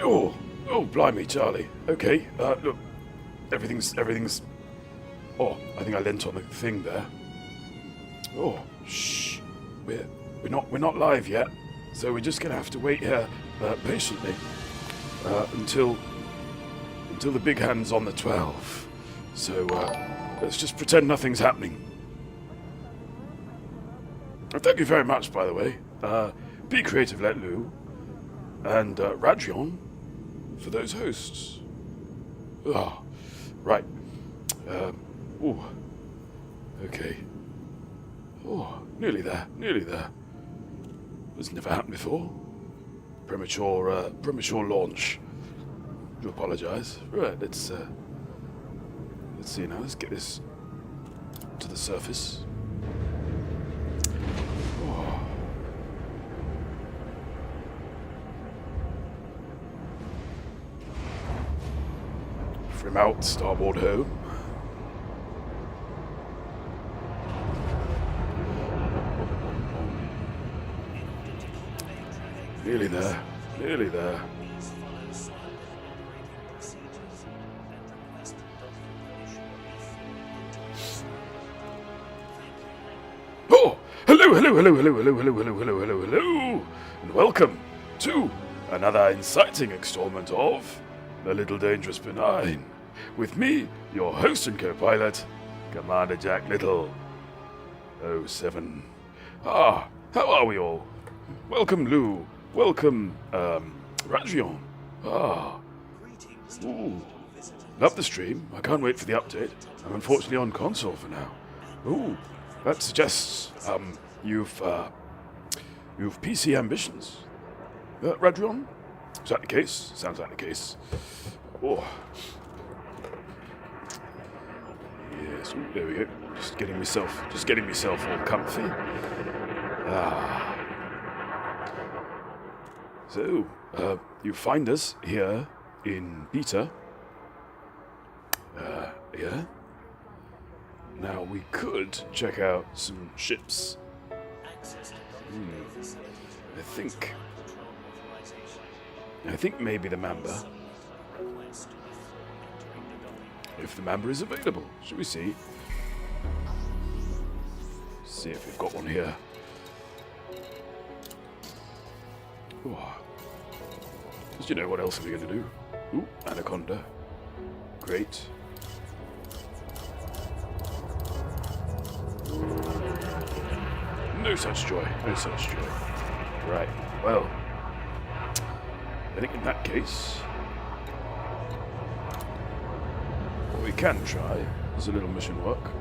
Oh, blimey, Charlie. Okay, look, everything's. Oh, I think I leant on the thing there. Oh, shh. We're not live yet, so we're just gonna have to wait here patiently until the big hand's on the 12. So let's just pretend nothing's happening. Thank you very much, by the way. Be Creative Lyttle and Radrion for those hosts. Ah, right. Okay. Oh, nearly there. This never happened before. Premature launch. Do apologise. Right, let's see now. Let's get this to the surface. Oh. From out, starboard home. Nearly there. Oh! Hello, and welcome to another inciting installment of The Little Dangerous Benign. With me, your host and co-pilot, Commander Jack Lyttle. 07. How are we all? Welcome, Lou. Welcome, Radrion. Love the stream. I can't wait for the update. I'm unfortunately on console for now. That suggests, you've PC ambitions. Radrion? Is that the case? Sounds like the case. Oh. Yes, there we go. Just getting myself all comfy. So, you find us here in beta. Yeah. Now, we could check out some ships. I think maybe the Mamba. If the Mamba is available. Should we see? See if we've got one here. Because you know, what else are we going to do? Ooh, Anaconda. Great. No such joy. Right, well, I think in that case, what we can try is a little mission work.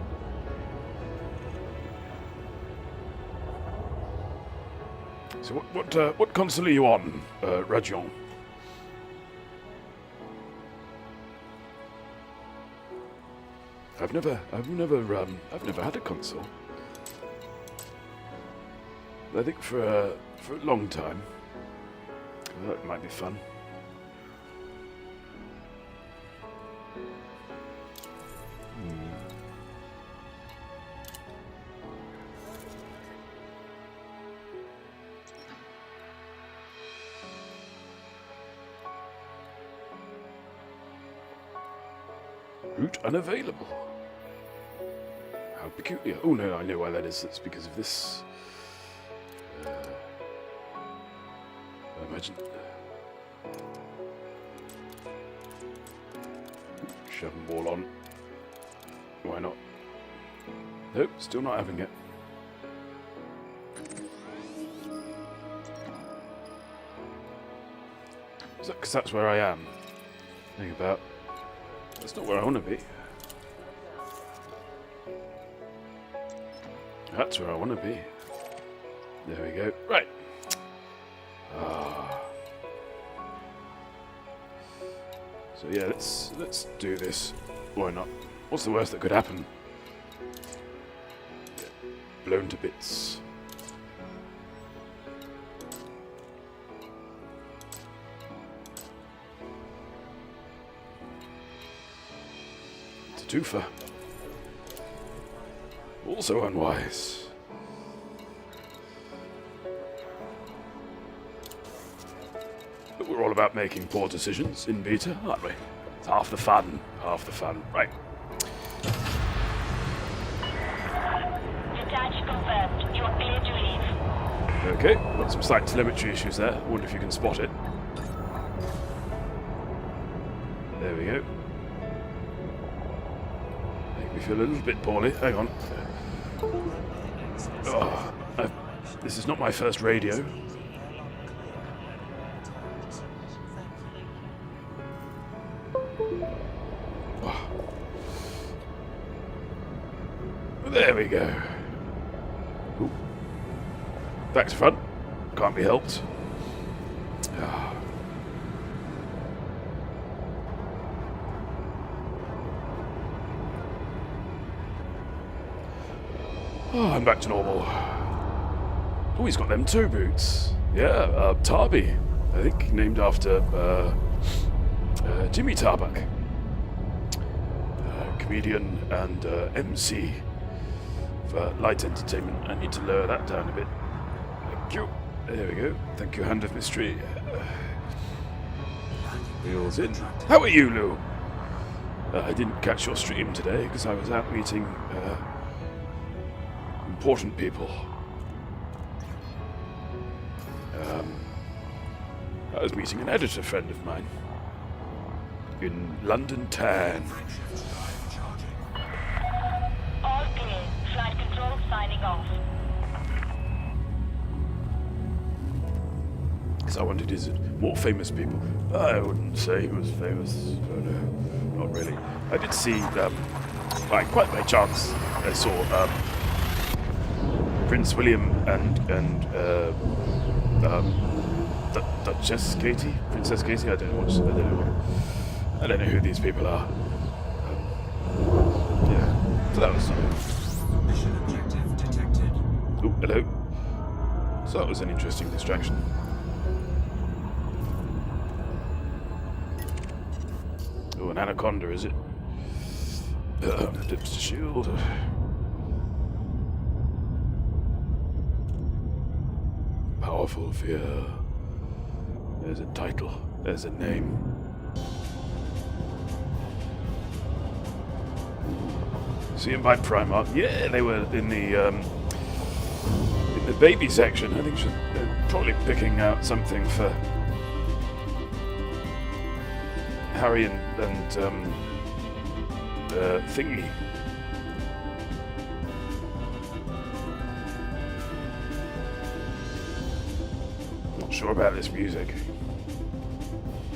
So what console are you on, Radrion? I've never had a console. I think for a long time. That might be fun. Route unavailable. How peculiar. Oh no, I know why that is. It's because of this. I imagine. Shoving ball on. Why not? Nope, still not having it. Is that because that's where I am? Think about. That's not where I want to be. That's where I want to be. There we go. Right. So yeah, let's do this. Why not? What's the worst that could happen? Blown to bits. It's a twofer. Also unwise. But we're all about making poor decisions in beta, aren't we? It's half the fun. Half the fun. Right. Detach confirmed. You are clear to leave. Okay, got some slight telemetry issues there. Wonder if you can spot it. There we go. Make me feel a little bit poorly. Hang on. Oh, this is not my first radio. Oh. There we go. Ooh. Back to front. Can't be helped. Ah. Oh, I'm back to normal. Oh, he's got them toe boots. Yeah, Tarby, I think, named after Jimmy Tarbuck. Comedian and MC for light entertainment. I need to lower that down a bit. Thank you. There we go. Thank you, Hand of Mystery. Wheels in. How are you, Lou? I didn't catch your stream today because I was out meeting important people. I was meeting an editor friend of mine in London Town. All clear. Flight control signing off. Because I wanted his more famous people. I wouldn't say he was famous. No, not really. I did see, quite by chance, I saw Prince William and Duchess Katie, Princess Katie. I don't know who these people are. Yeah, so that was something. Mission objective detected. Oh, hello. So that was an interesting distraction. Oh, an anaconda, is it? Dips to shield. Powerful fear. There's a title. There's a name. See him by Primark. Yeah, they were in the baby section. I think they're probably picking out something for Harry and Thingy. Not sure about this music,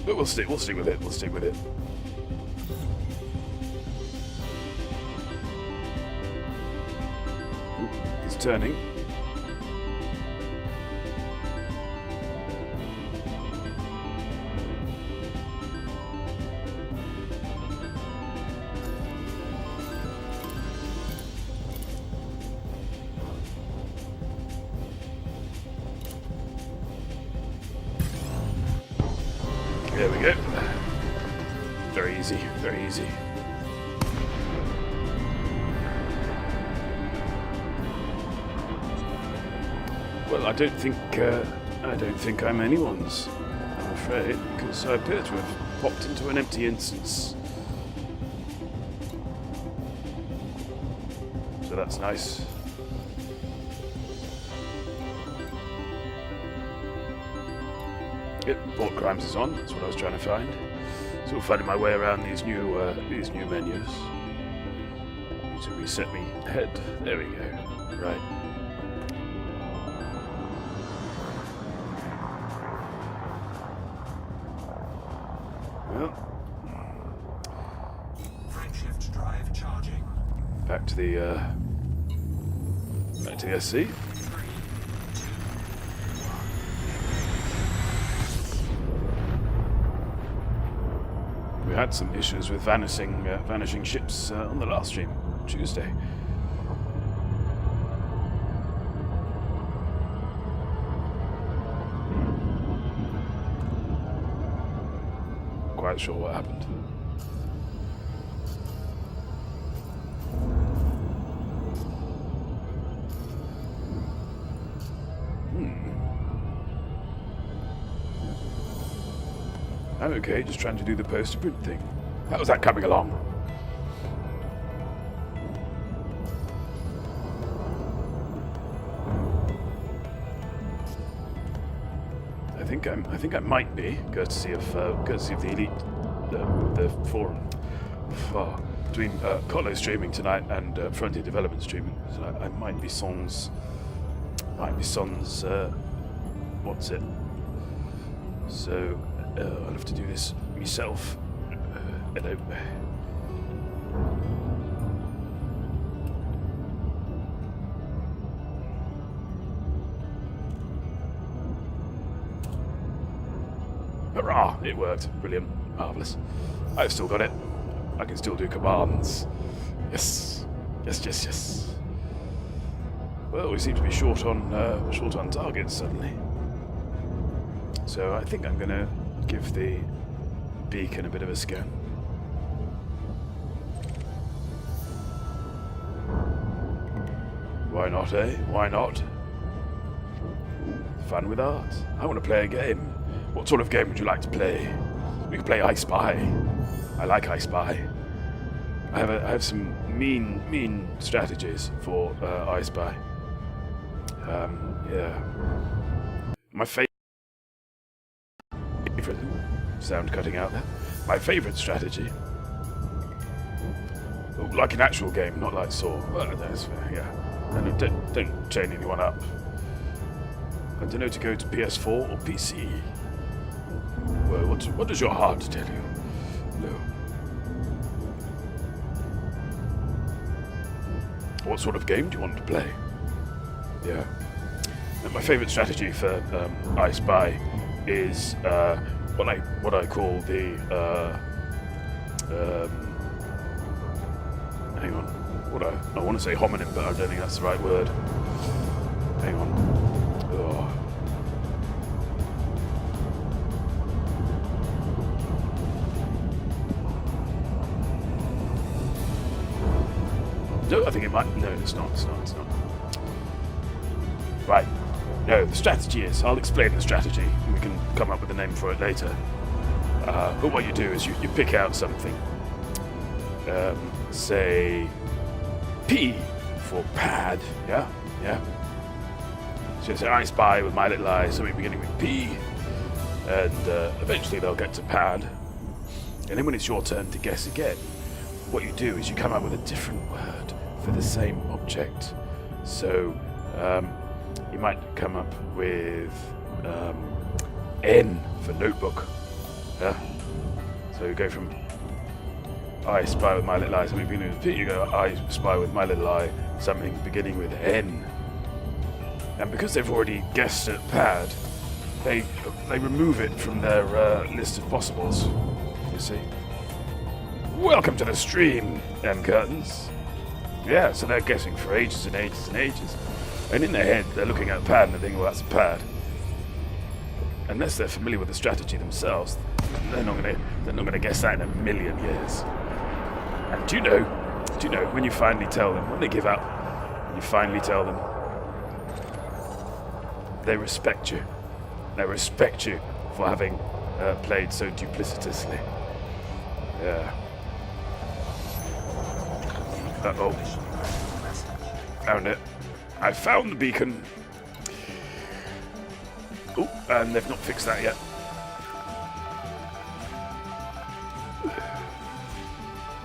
but we'll stick with it. We'll stick with it. Ooh, he's turning. There we go. Very easy, very easy. Well, I don't think I'm anyone's, I'm afraid, because I appear to have popped into an empty instance. So that's nice. Yep, Port Crimes is on. That's what I was trying to find. So finding my way around these new menus. Need to reset me head. There we go. Right. Well, Frameshift drive charging. back to the SC. We had some issues with vanishing ships on the last stream, Tuesday. Quite sure what happened. I'm okay, just trying to do the post-print thing. How's that coming along? I think I might be, courtesy of the elite, the forum. Between Colo streaming tonight and Frontier Development streaming tonight, I might be Son's. What's it? So I'll have to do this myself. Hello. Hurrah! It worked. Brilliant. Marvellous. I've still got it. I can still do commands. Yes. Yes. Well, we seem to be short on targets suddenly. So I think I'm going to give the beacon a bit of a scan. Why not, eh? Why not? Fun with art. I want to play a game. What sort of game would you like to play? We can play I Spy. I like I Spy. I have some mean strategies for I Spy. Yeah. My favorite sound cutting out there. My favorite strategy. Like an actual game, not like Saw. Well, that's fair. Yeah. And don't chain anyone up. I don't know to go to PS4 or PC. Well, what does your heart tell you? No. What sort of game do you want to play? Yeah. And my favourite strategy for I Spy is what I call the hang on. I want to say homonym, but I don't think that's the right word. Hang on. Oh. No, I think it might. No, it's not. Right. No, the strategy is. I'll explain the strategy, and we can come up with a name for it later. But what you do is you pick out something. Say P for pad. Yeah. So you say I Spy with my little eye, something beginning with P, and eventually they'll get to pad. And then when it's your turn to guess again, what you do is you come up with a different word for the same object. So you might come up with N for notebook. Yeah. So you go from I Spy with my little eye, something beginning with P. You go I Spy with my little eye, something beginning with N. And because they've already guessed at pad, they remove it from their list of possibles. You see. Welcome to the stream, M Curtains. Yeah, so they're guessing for ages and ages and ages. And in their head, they're looking at pad and they're thinking, well, that's a pad. Unless they're familiar with the strategy themselves, they're not going to guess that in a million years. And do you know, when you finally tell them, when they give up, and you finally tell them, they respect you. They respect you for having played so duplicitously. Yeah. Uh-oh. Found it. I found the beacon. Oh, and they've not fixed that yet.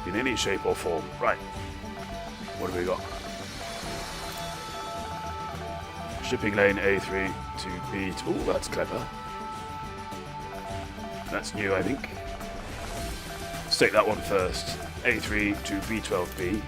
In any shape or form. Right. What have we got? Shipping lane A3 to B2. Oh, that's clever. That's new, I think. Let's take that one first. A3 to B12B.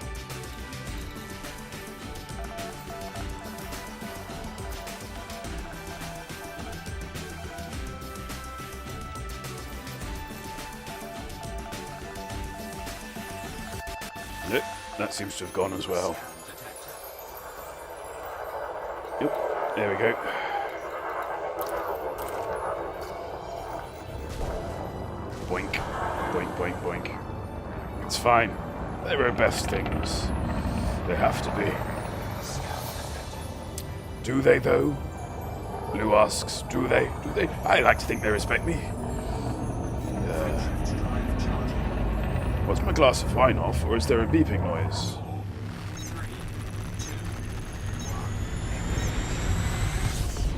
Nope, that seems to have gone as well. Yep, there we go. Boink, boink, boink, boink. It's fine. They're our best things. They have to be. Do they, though? Lou asks, do they? I like to think they respect me. Was my glass of wine off, or is there a beeping noise? 3, 2,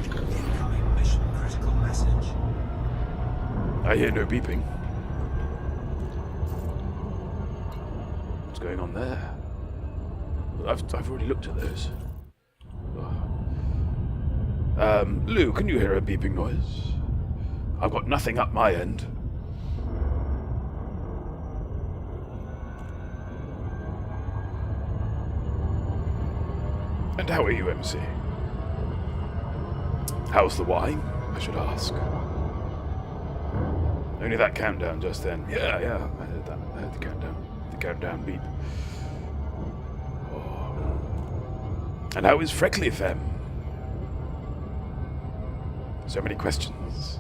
1. Incoming mission critical message. I hear no beeping. What's going on there? I've already looked at those. Lou, can you hear a beeping noise? I've got nothing up my end. And how are you, MC? How's the wine? I should ask. Only that countdown just then. Yeah, I heard that. I heard the countdown. The countdown beep. Oh. And how is Freckly Femme? So many questions.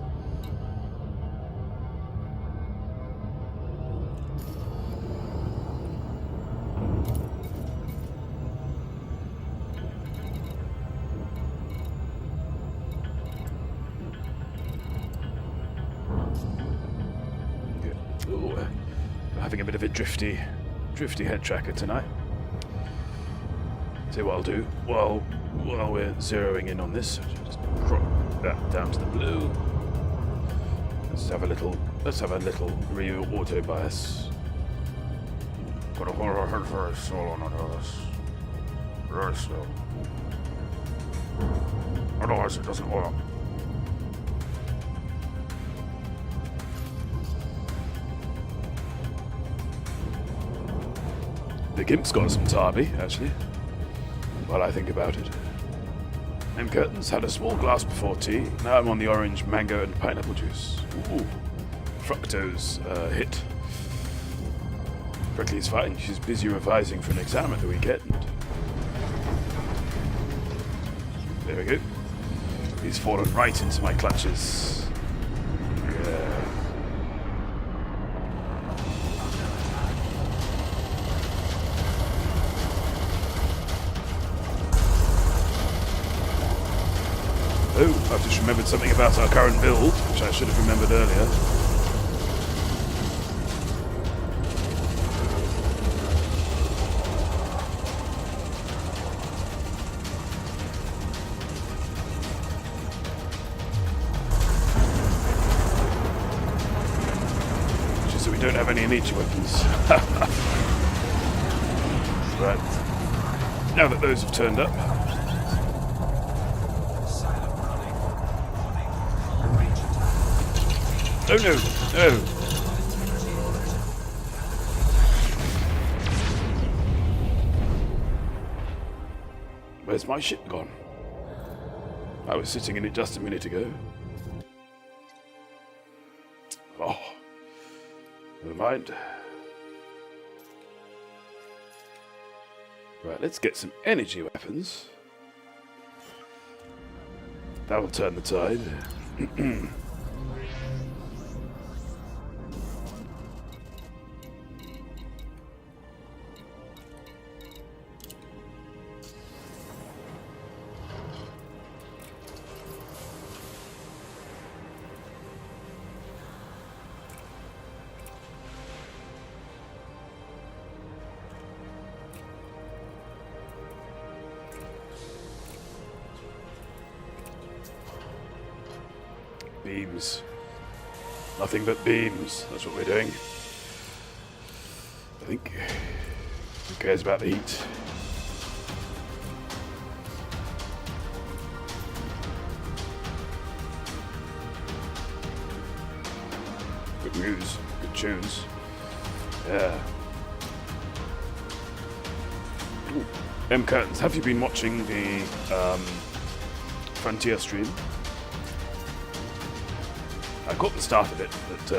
Ooh, having a bit of a drifty head tracker tonight. See what I'll do while we're zeroing in on this. Just crop that down to the blue. Let's have a little Ryu auto bias. Got a horror head for a soul on this. Very slow. Otherwise it doesn't work. The Gimp's got some Tarby, actually, while I think about it. M. Curtains had a small glass before tea. Now I'm on the orange, mango, and pineapple juice. Ooh, fructose hit. Freckly's fine. She's busy revising for an exam at the weekend. There we go. He's fallen right into my clutches. Yeah. Oh, I've just remembered something about our current build, which I should have remembered earlier. Which is that we don't have any Anichi weapons. Right. Now that those have turned up. Oh no, no. Where's my ship gone? I was sitting in it just a minute ago. Oh, never mind. Right, let's get some energy weapons. That'll turn the tide. Beams. Nothing but beams. That's what we're doing. I think. Who cares about the heat? Good news. Good tunes. Yeah. Ooh. M. Curtains, have you been watching the Frontier stream? I caught the start of it, but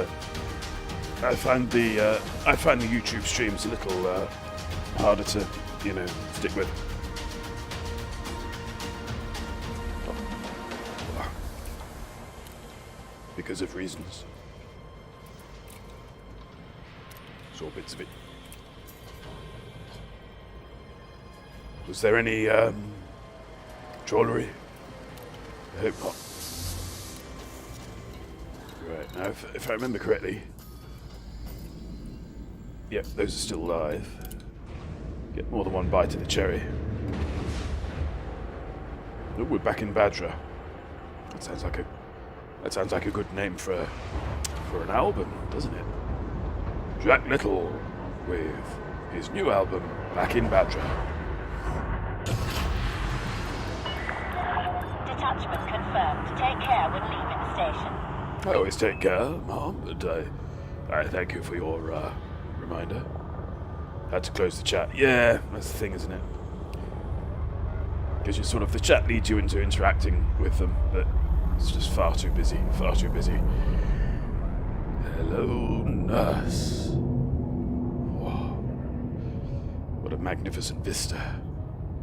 I find the YouTube streams a little harder to, stick with. Because of reasons. Saw bits of it. Was there any jewellery? I hope not. Right, now if I remember correctly, Yep, those are still alive. Get more than one bite of the cherry. Oh, we're back in Badra. That sounds like a good name for an album, doesn't it? Jack Lyttle with his new album, Back in Badra. Detachment confirmed. Take care when leaving the station. I always take care, Mom, but I thank you for your reminder. Had to close the chat. Yeah, that's the thing, isn't it? Because the chat leads you into interacting with them, but it's just far too busy. Hello, nurse. Whoa. What a magnificent vista.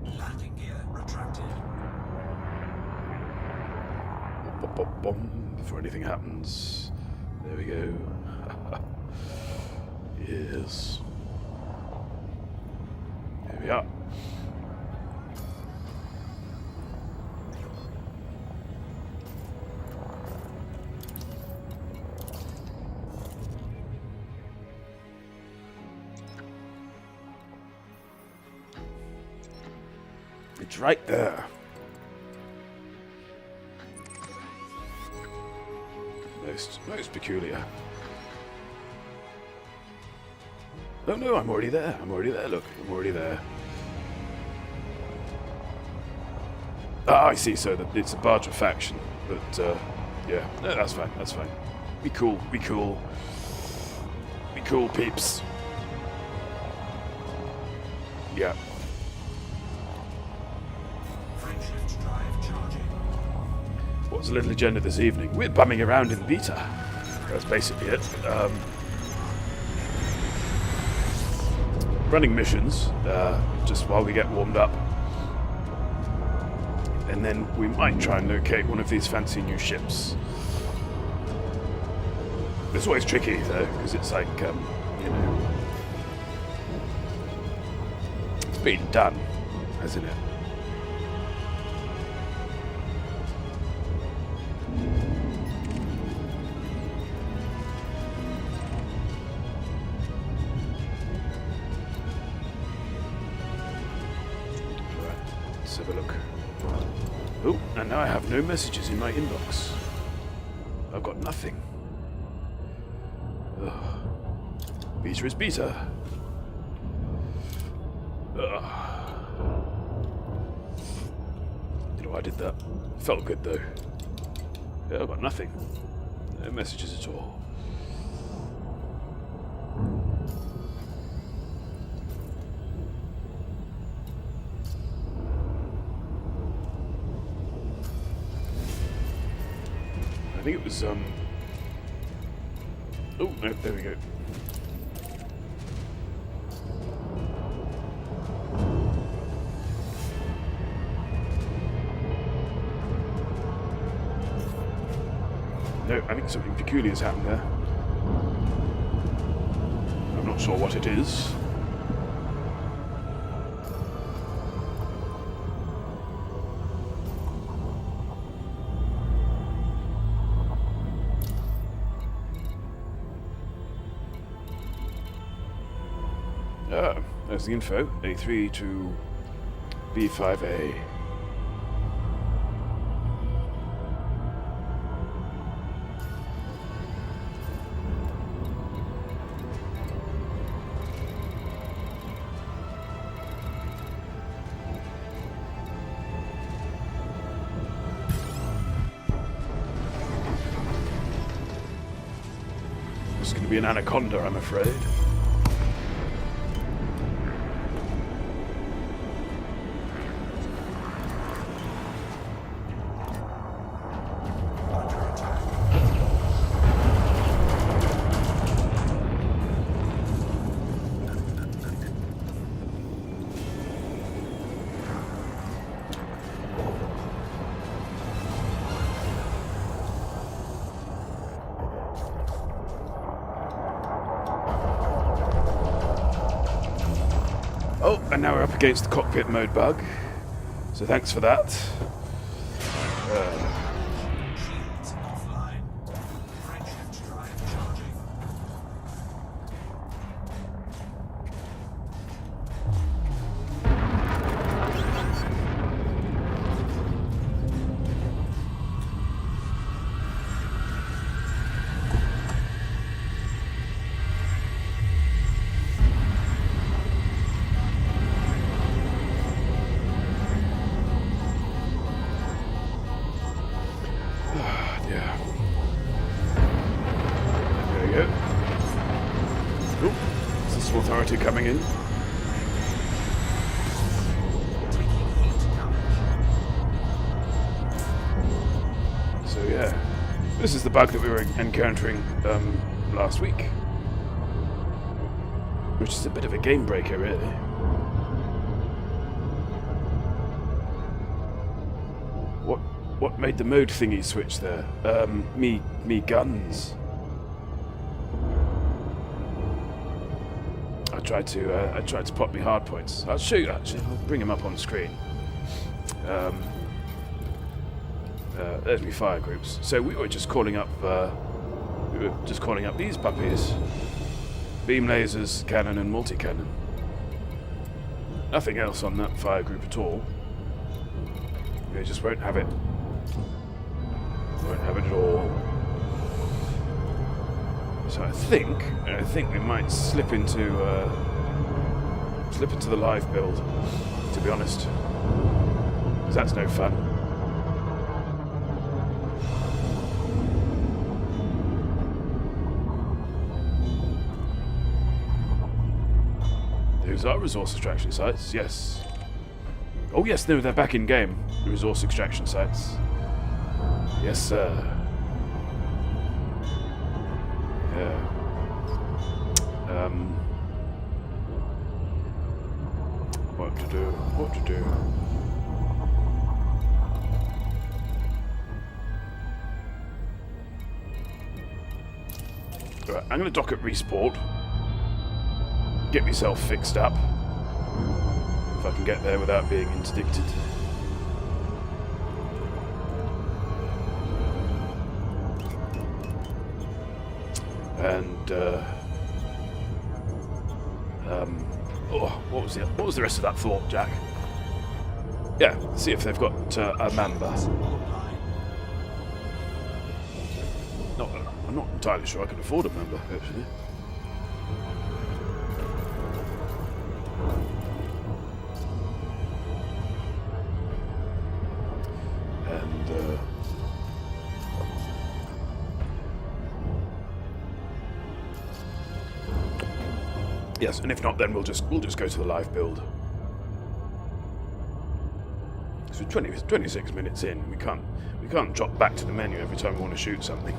Landing gear retracted. Before anything happens. There we go. Yes. Here we are. It's right there. Most peculiar. Oh no, I'm already there. Look, I'm already there. Ah, I see. So it's a Badra faction, but yeah, no, that's fine. Be cool, peeps. Yeah. Frameshift drive charging. What's the little agenda this evening? We're bumming around in beta. That's basically it. Running missions, just while we get warmed up. And then we might try and locate one of these fancy new ships. It's always tricky, though, because it's like, it's been done, hasn't it? Let's have a look. Oh, and now I have no messages in my inbox. I've got nothing. Ugh. Beta is beta. Ugh. You know why I did that? Felt good though. Yeah, I've got nothing. No messages at all. I think it was, oh, no, there we go. No, I think something peculiar has happened there. I'm not sure what it is. There's the info. A3 to B5A. It's going to be an anaconda, I'm afraid. Oh, and now we're up against the cockpit mode bug. So thanks for that. Shields offline. Frameshift drive charging. authority coming in. So yeah, this is the bug that we were encountering last week, which is a bit of a game breaker, really. What made the mode thingy switch there? Me guns. I tried to pop me hard points. I'll show you actually. I'll bring them up on screen. There's me fire groups. So we were just calling up. These puppies: beam lasers, cannon, and multi-cannon. Nothing else on that fire group at all. They just won't have it. Won't have it at all. So I think we might slip into the live build, to be honest, because that's no fun. Those are resource extraction sites, yes. Oh yes, no, they're back in game. Resource extraction sites. Yes, sir. Yeah. What to do? What to do? Right, I'm going to dock at Resport. Get myself fixed up. If I can get there without being interdicted. And what was the rest of that thought, Jack? Yeah, see if they've got a Mamba. I'm not entirely sure I can afford a Mamba, actually. Yes, and if not, then we'll just go to the live build. So 26 minutes in, we can't drop back to the menu every time we want to shoot something.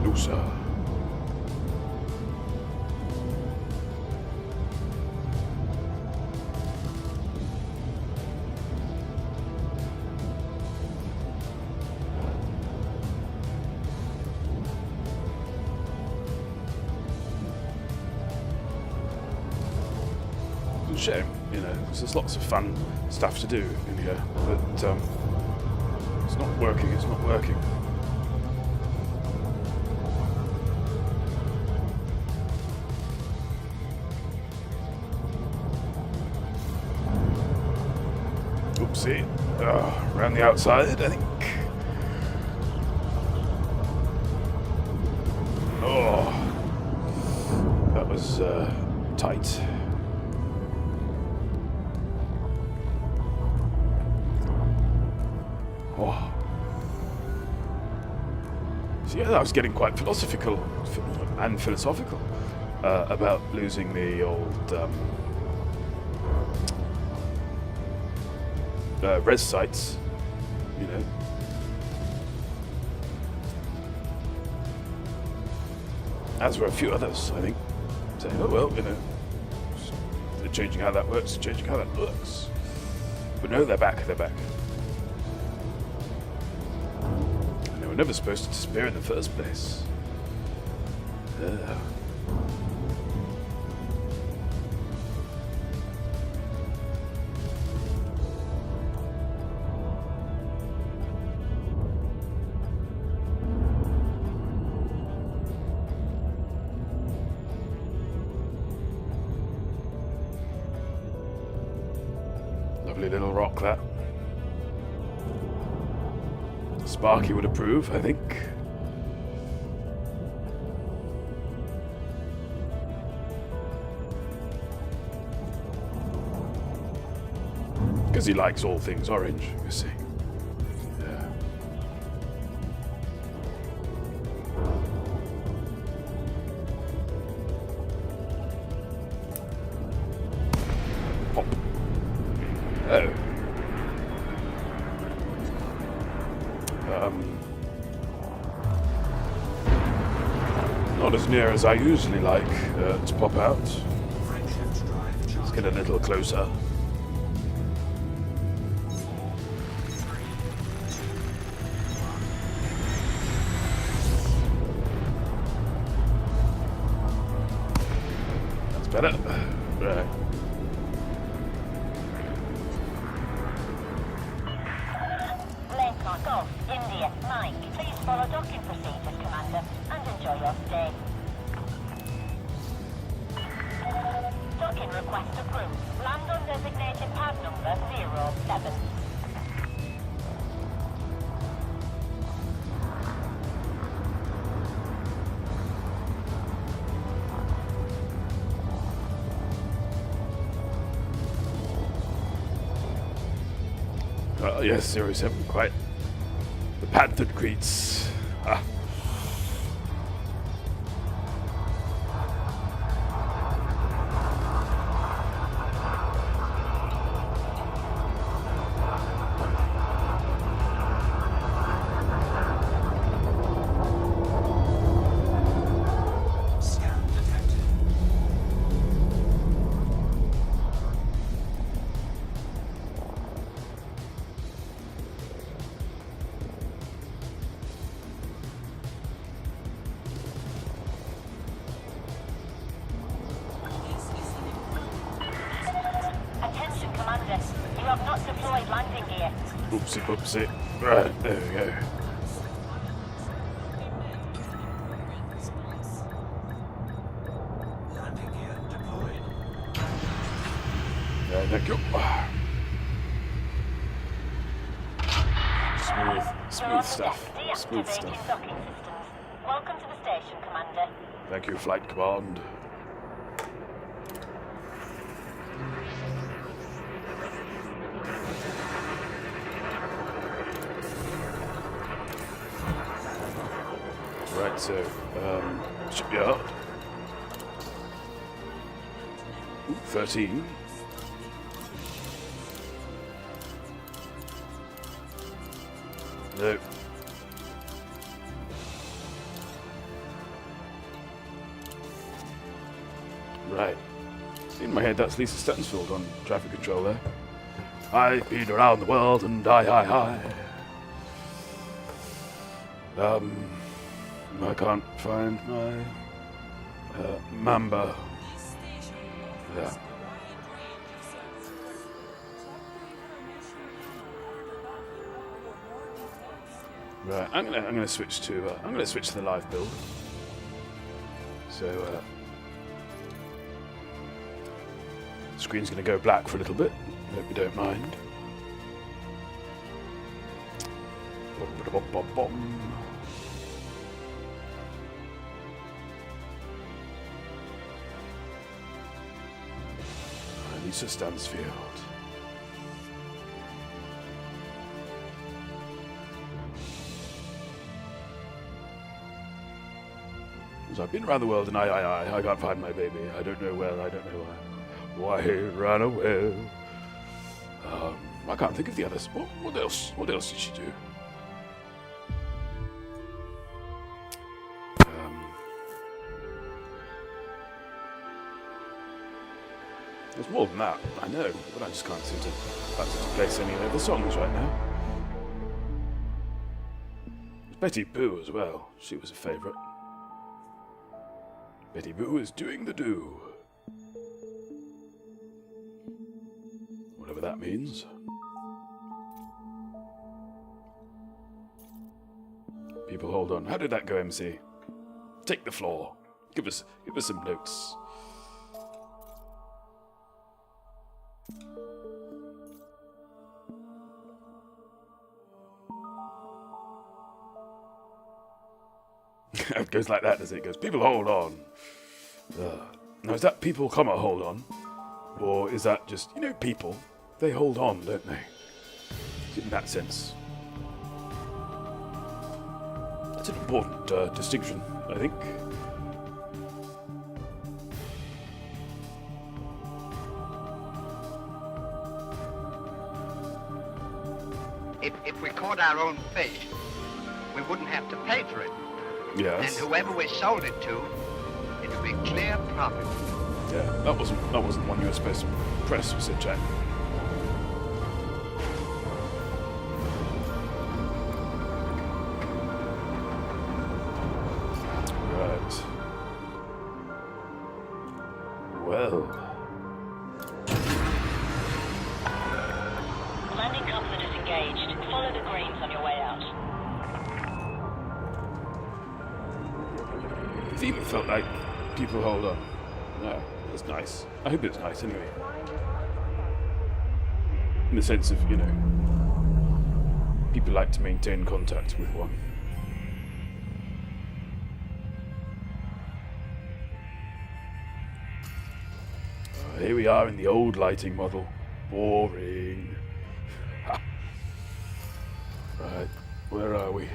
No, sir. Shame, you know, because there's lots of fun stuff to do in here, but it's not working. Oopsie. Around the outside, I think. Oh, that was tight. Oh. So yeah, I was getting quite philosophical about losing the old res sites, you know. As were a few others, I think, saying, oh well, you know, they're changing how that works, But no, they're back. We're never supposed to disappear in the first place. Lovely little rock, that. Sparky would approve, I think. because he likes all things orange, you see. Yeah. Pop. Oh. Not as near as I usually like to pop out. Let's get a little closer. That's better. Right. Lake Golf, India, Mike. Please follow docking procedures, Commander, and enjoy your stay. Docking request approved. Land on designated pad number 07. Yes, 07, quite. The pad that greets. Ah. Scan detected. Attention, Commander. You have not deployed landing gear. Oopsie boopsie. Right, there we go. Landing gear deployed. Thank you. Smooth stuff. Smooth Deactivating stuff. docking systems. Welcome to the station, Commander. Thank you, Flight Command. Right, so, shipyard. Ooh, 13. No. Right. In my head, that's Lisa Stansfield on traffic control there. I've been around the world and I. I can't find my Mamba. Yeah. Right, I'm gonna switch to the live build. So screen's gonna go black for a little bit. Hope you don't mind. Bom. Lisa Stansfield. So I've been around the world and I can't find my baby. I don't know where, I don't know why he ran away. I can't think of the others. What else did she do? There's more than that, I know, but I just can't seem to place any of the songs right now. There's Betty Boo as well. She was a favourite. Betty Boo is doing the do. Whatever that means. People hold on. How did that go, MC? Take the floor. Give us some notes. It goes like that, does it? It goes, people hold on. Now, is that people, hold on? Or is that just, people? They hold on, don't they? In that sense. That's an important distinction, I think. If we caught our own fish, we wouldn't have to pay for it. Yes. And whoever we sold it to, it would be clear profit. Yeah, that wasn't one you were supposed to press, said Jack. Right. Well. Landing comfort is engaged. Follow the greens on your way out. It even felt like people hold on. No, it's nice. I hope it's nice anyway. In the sense of, you know, people like to maintain contact with one. Here we are in the old lighting model. Boring. Ha. Right, where are we?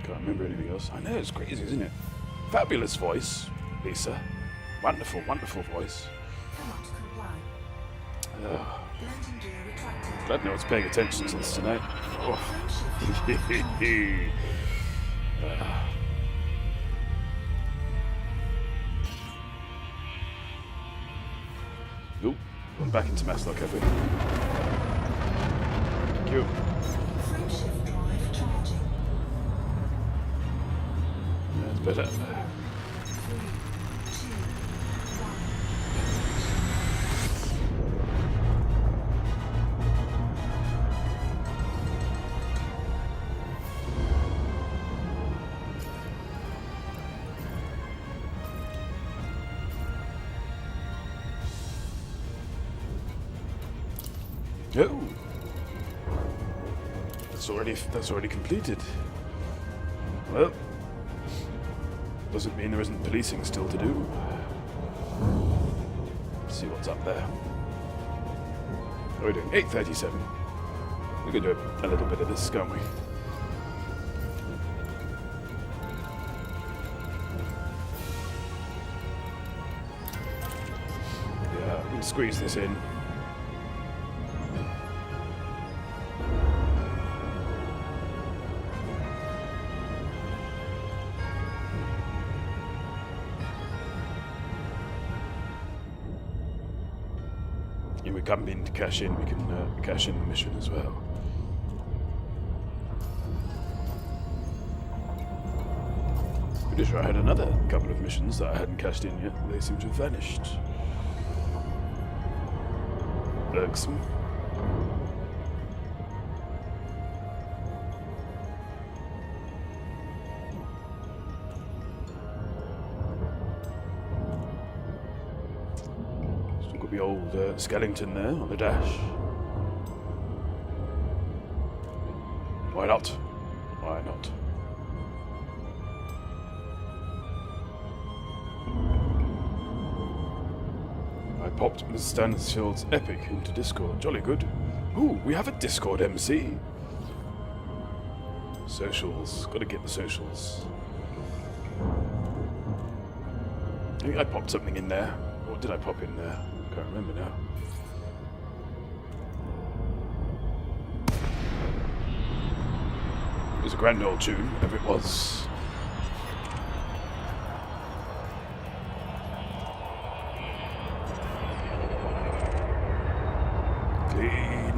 Can't remember anything else. I know, it's crazy, isn't it? Fabulous voice, Lisa. Wonderful, wonderful voice. Cannot comply. Oh, Landing gear retracted. glad no one's paying attention to this tonight. Oh. Oop, we're back into Maslock, have we? Thank you. Frameshift drive charging. That's better. 3, 2, 1. Oh, that's already completed. Well, doesn't mean there isn't policing still to do. Let's see what's up there. What are we doing? 8:37. We can do a little bit of this, can't we? Yeah, we can squeeze this in. If we come in to cash in, we can cash in the mission as well. Pretty sure I had another couple of missions that I hadn't cashed in yet. They seem to have vanished. Irksome. The old skeleton there on the dash. Why not? Why not? I popped Ms. Stansfield's epic into Discord. Jolly good. Ooh, we have a Discord MC. Socials. Gotta get the socials. I think I popped something in there. What did I pop in there? Can't remember now. It was a grand old tune, whatever it was. Clean.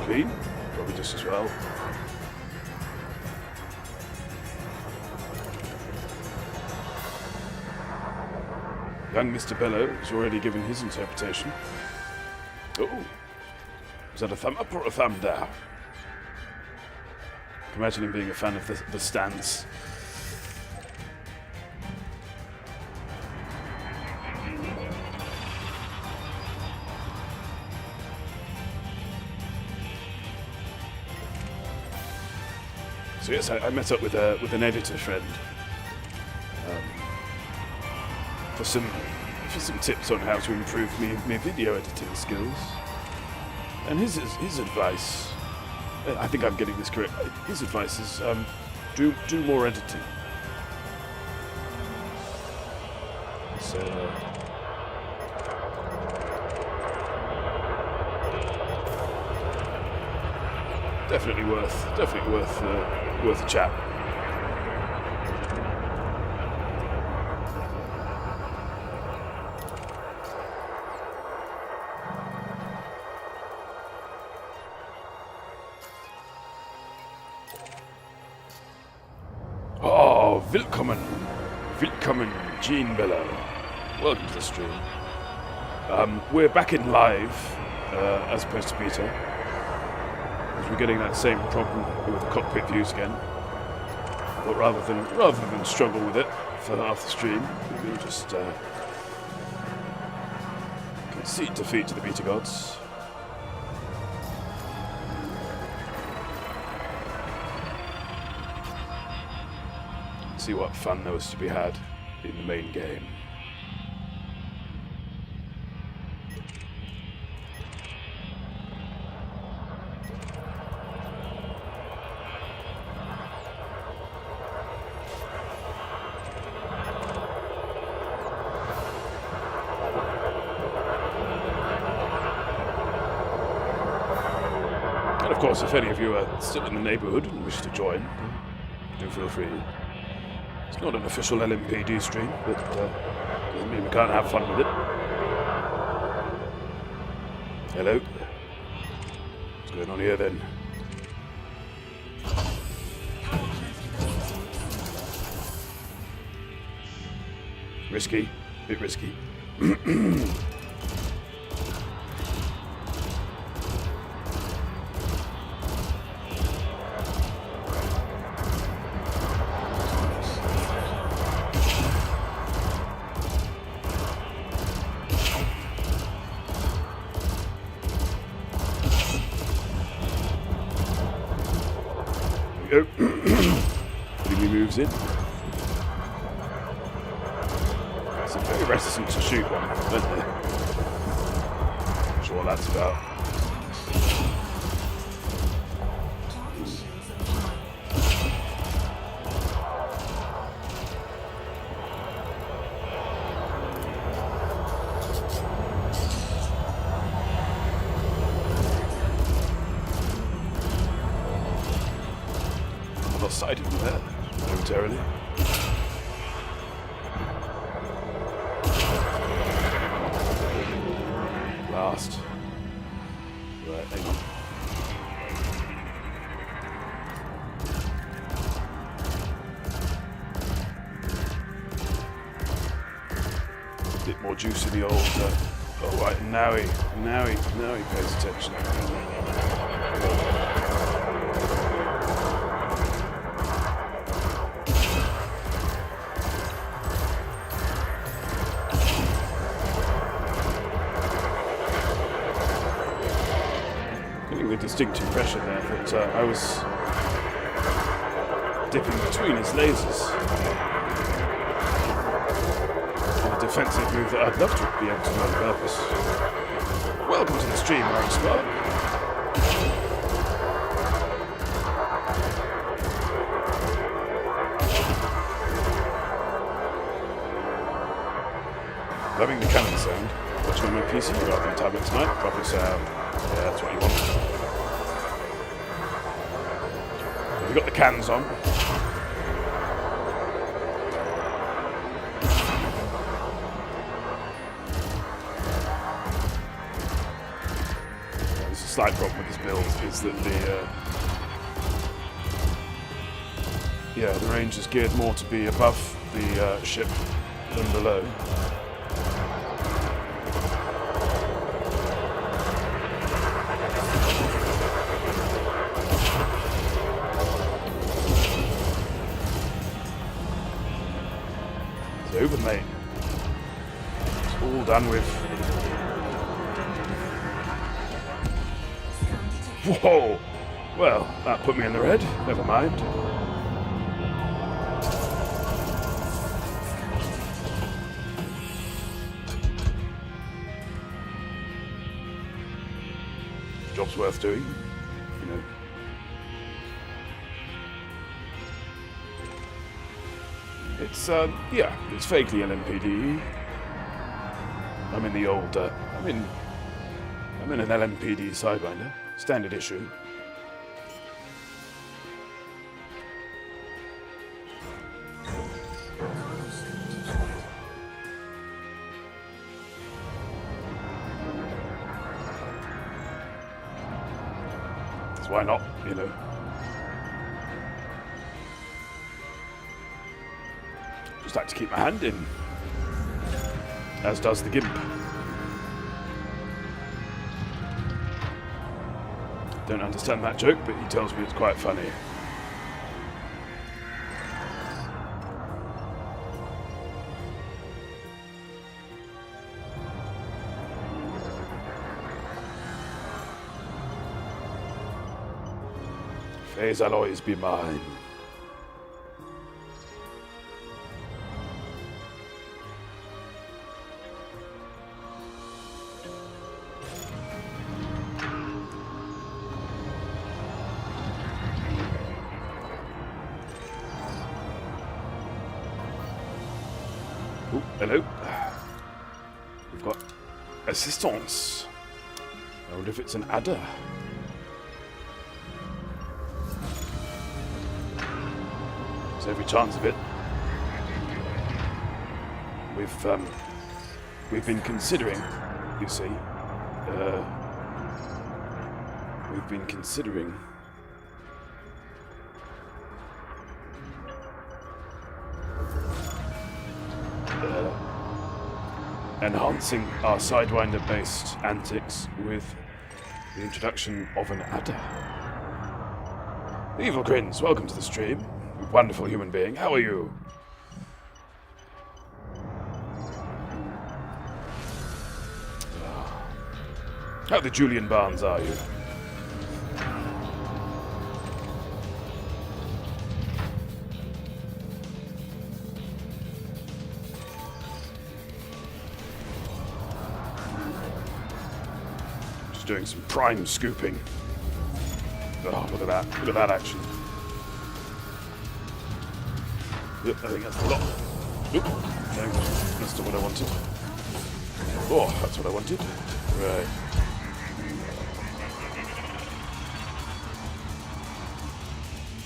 Clean, probably just as well. Young Mr. Bellow has already given his interpretation. Oh, is that a thumb up or a thumb down? I can imagine him being a fan of the stance. So yes, I met up with an editor friend for some tips on how to improve my video editing skills. And his advice, I think I'm getting this correct. His advice is do more editing. So definitely worth a chat. Oh, willkommen, Gene Bellow. Welcome to the stream. We're back in live, as opposed to beta, because we're getting that same problem with the cockpit views again. But rather than struggle with it for half the stream, we'll just concede defeat to the beta gods. See what fun there was to be had in the main game. And of course, if any of you are still in the neighbourhood and wish to join, do feel free. It's not an official LMPD stream, but doesn't mean we can't have fun with it. Hello. What's going on here then? Risky. Bit risky. Putting me moves in. So very reticent to shoot one, aren't they? Not sure what that's about. Sighted him there momentarily. Last. Right, hang on. A bit more juice in the old. Oh right, now he pays attention. Distinct impression there that I was dipping between his lasers in a defensive move that I'd love to be able to do on purpose. Welcome to the stream, Iron Spark. Loving the cannon sound. Watching on my PC rather than tablet tonight. Proper sound. Yeah, that's what you want. We've got the cans on. There's a slight problem with this build is that the range is geared more to be above the ship than below. over, mate. It's all done with. Whoa! Well, that put me in the red. Never mind. Job's worth doing, you know. It's yeah, it's vaguely LMPD. I'm in the old, I'm in an LMPD Sidewinder, standard issue. So why not, you know? Just like to keep my hand in, as does the Gimp. Don't understand that joke, but he tells me it's quite funny. Phase alloys be mine. Oh, hello. We've got assistance. I wonder if it's an adder. There's every chance of it. We've been considering, you see. We've been considering enhancing our Sidewinder-based antics with the introduction of an adder. Evil Grins, welcome to the stream. Wonderful human being. How are you? How the Julian Barnes are you? Just doing some prime scooping. Oh, look at that. Look at that action. Yep, I think that's the lot. Oop, no, that's not what I wanted. Oh, that's what I wanted. Right.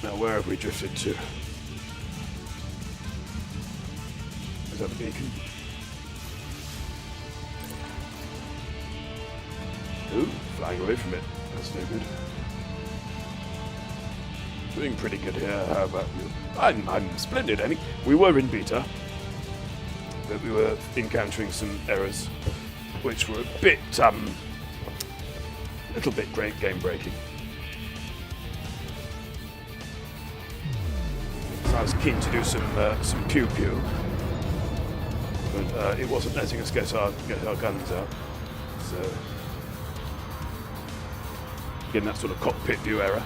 Now, where have we drifted to? Is that the beacon? Ooh, flying away from it. That's no good. Doing pretty good here. How about you? I'm splendid, Annie. We were in beta, but we were encountering some errors, which were a bit, little bit great game breaking. So I was keen to do some pew pew, but it wasn't letting us get our guns out. So again, that sort of cockpit view error.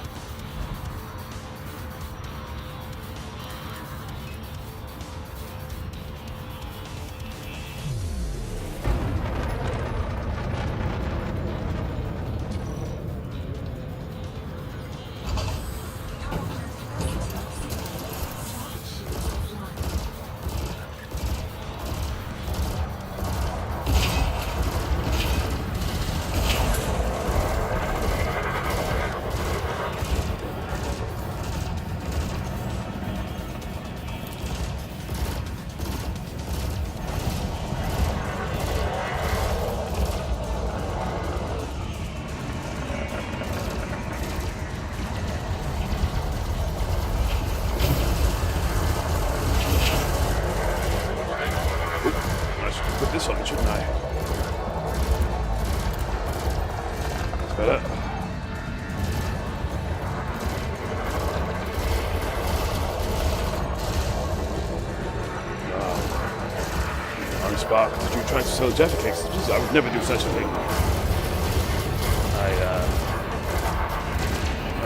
spark did you try to sell Jaffa cakes? Jeez, I would never do such a thing.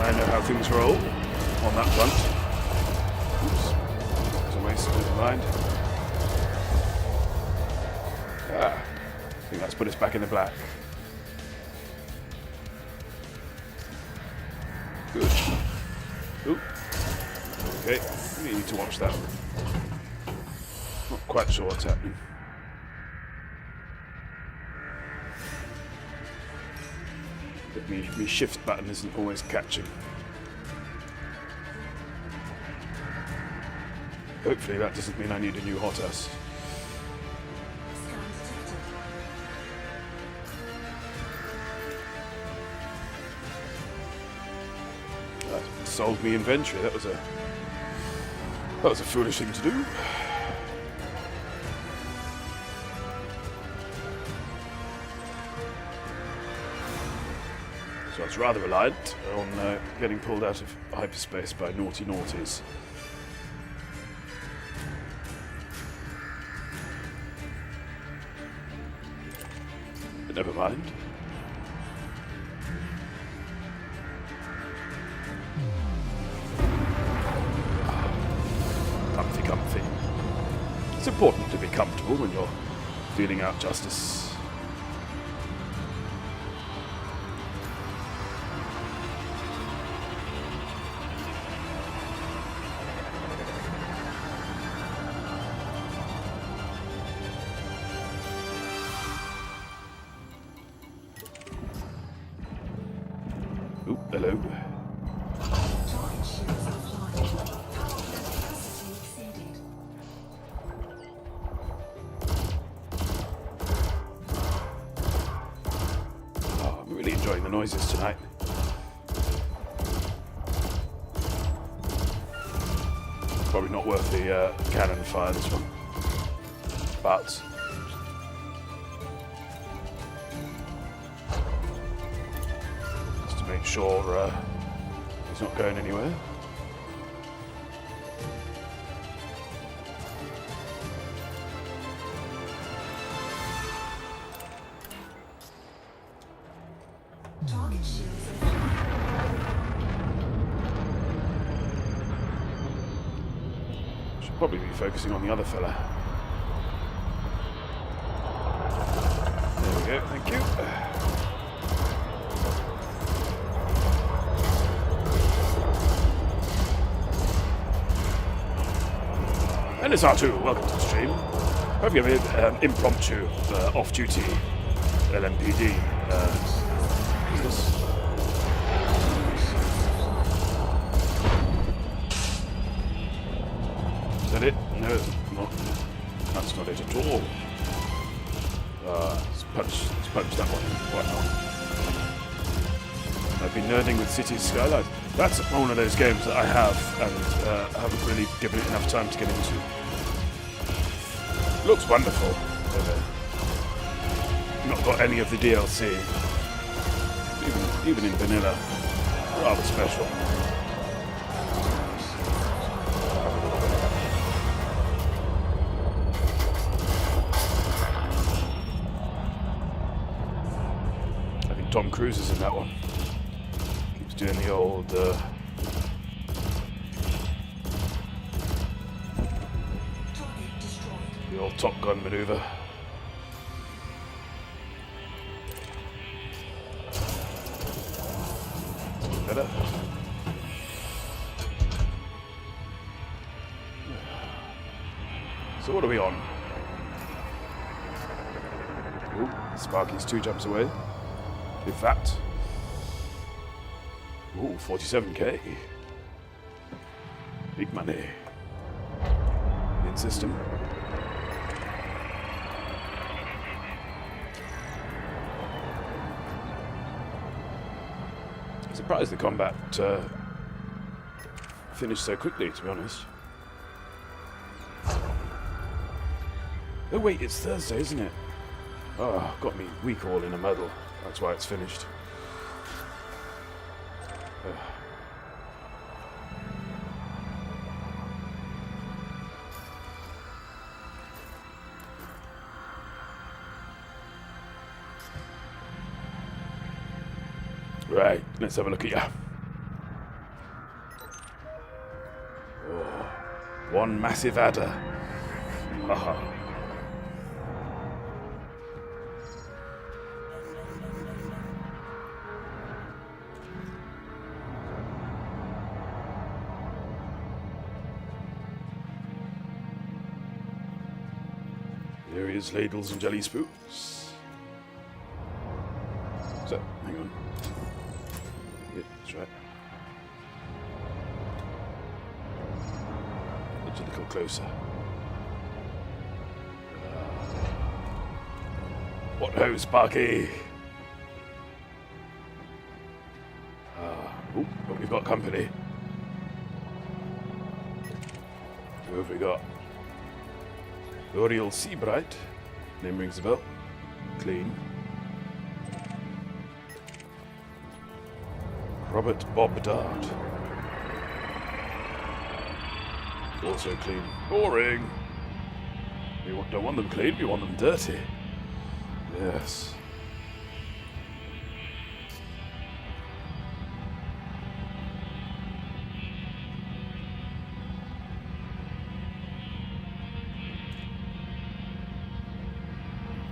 I know how things roll on that front. Oops. There's a waste of mind. I think that's put us back in the black. Good. Oop. Okay, we need to watch that. Not quite sure what's happening. But me shift button isn't always catching. Hopefully that doesn't mean I need a new hot ass. Scan detected. That sold me inventory. That was a foolish thing to do. So I was rather reliant on getting pulled out of hyperspace by naughty naughties. But never mind. Comfy, comfy. It's important to be comfortable when you're dealing out justice. Oop, hello. Target shields offline. Power capacity exceeded. Oh, I'm really enjoying the noises tonight. Probably not worth the cannon fire, this one. But just to make sure he's not going anywhere. Target shields offline. Should probably be focusing on the other fella. There we go, thank you. And it's R2, welcome to the stream. Hope you have an impromptu off-duty LMPD business. Is that it? No, that's not it at all. Let's punch that one. Why not? I've been nerding with Cities Skylines. That's one of those games that I have and haven't really given it enough time to get into. Looks wonderful. Not got any of the DLC. Even in vanilla. Rather special. I think Tom Cruise is in that one. Keeps doing the old Target destroyed. the old Top Gun maneuver. Better. So what are we on? Ooh, Sparky's 2 jumps away. If that. Ooh, 47k. Big money. In system. I'm surprised the combat finished so quickly, to be honest. Oh wait, it's Thursday, isn't it? Oh, got me weak all in a muddle. That's why it's finished. Right, let's have a look at you. Oh, one massive adder. Haha. There is ladles and jelly spoons. So, hang on. Yeah, that's right. Edge a little closer. What ho, Sparky? Oh, but we've got company. Who have we got? L'Oreal Seabright. Name rings a bell. Clean. Robert Bob Dart. Also clean. Boring. We don't want them clean, we want them dirty. Yes.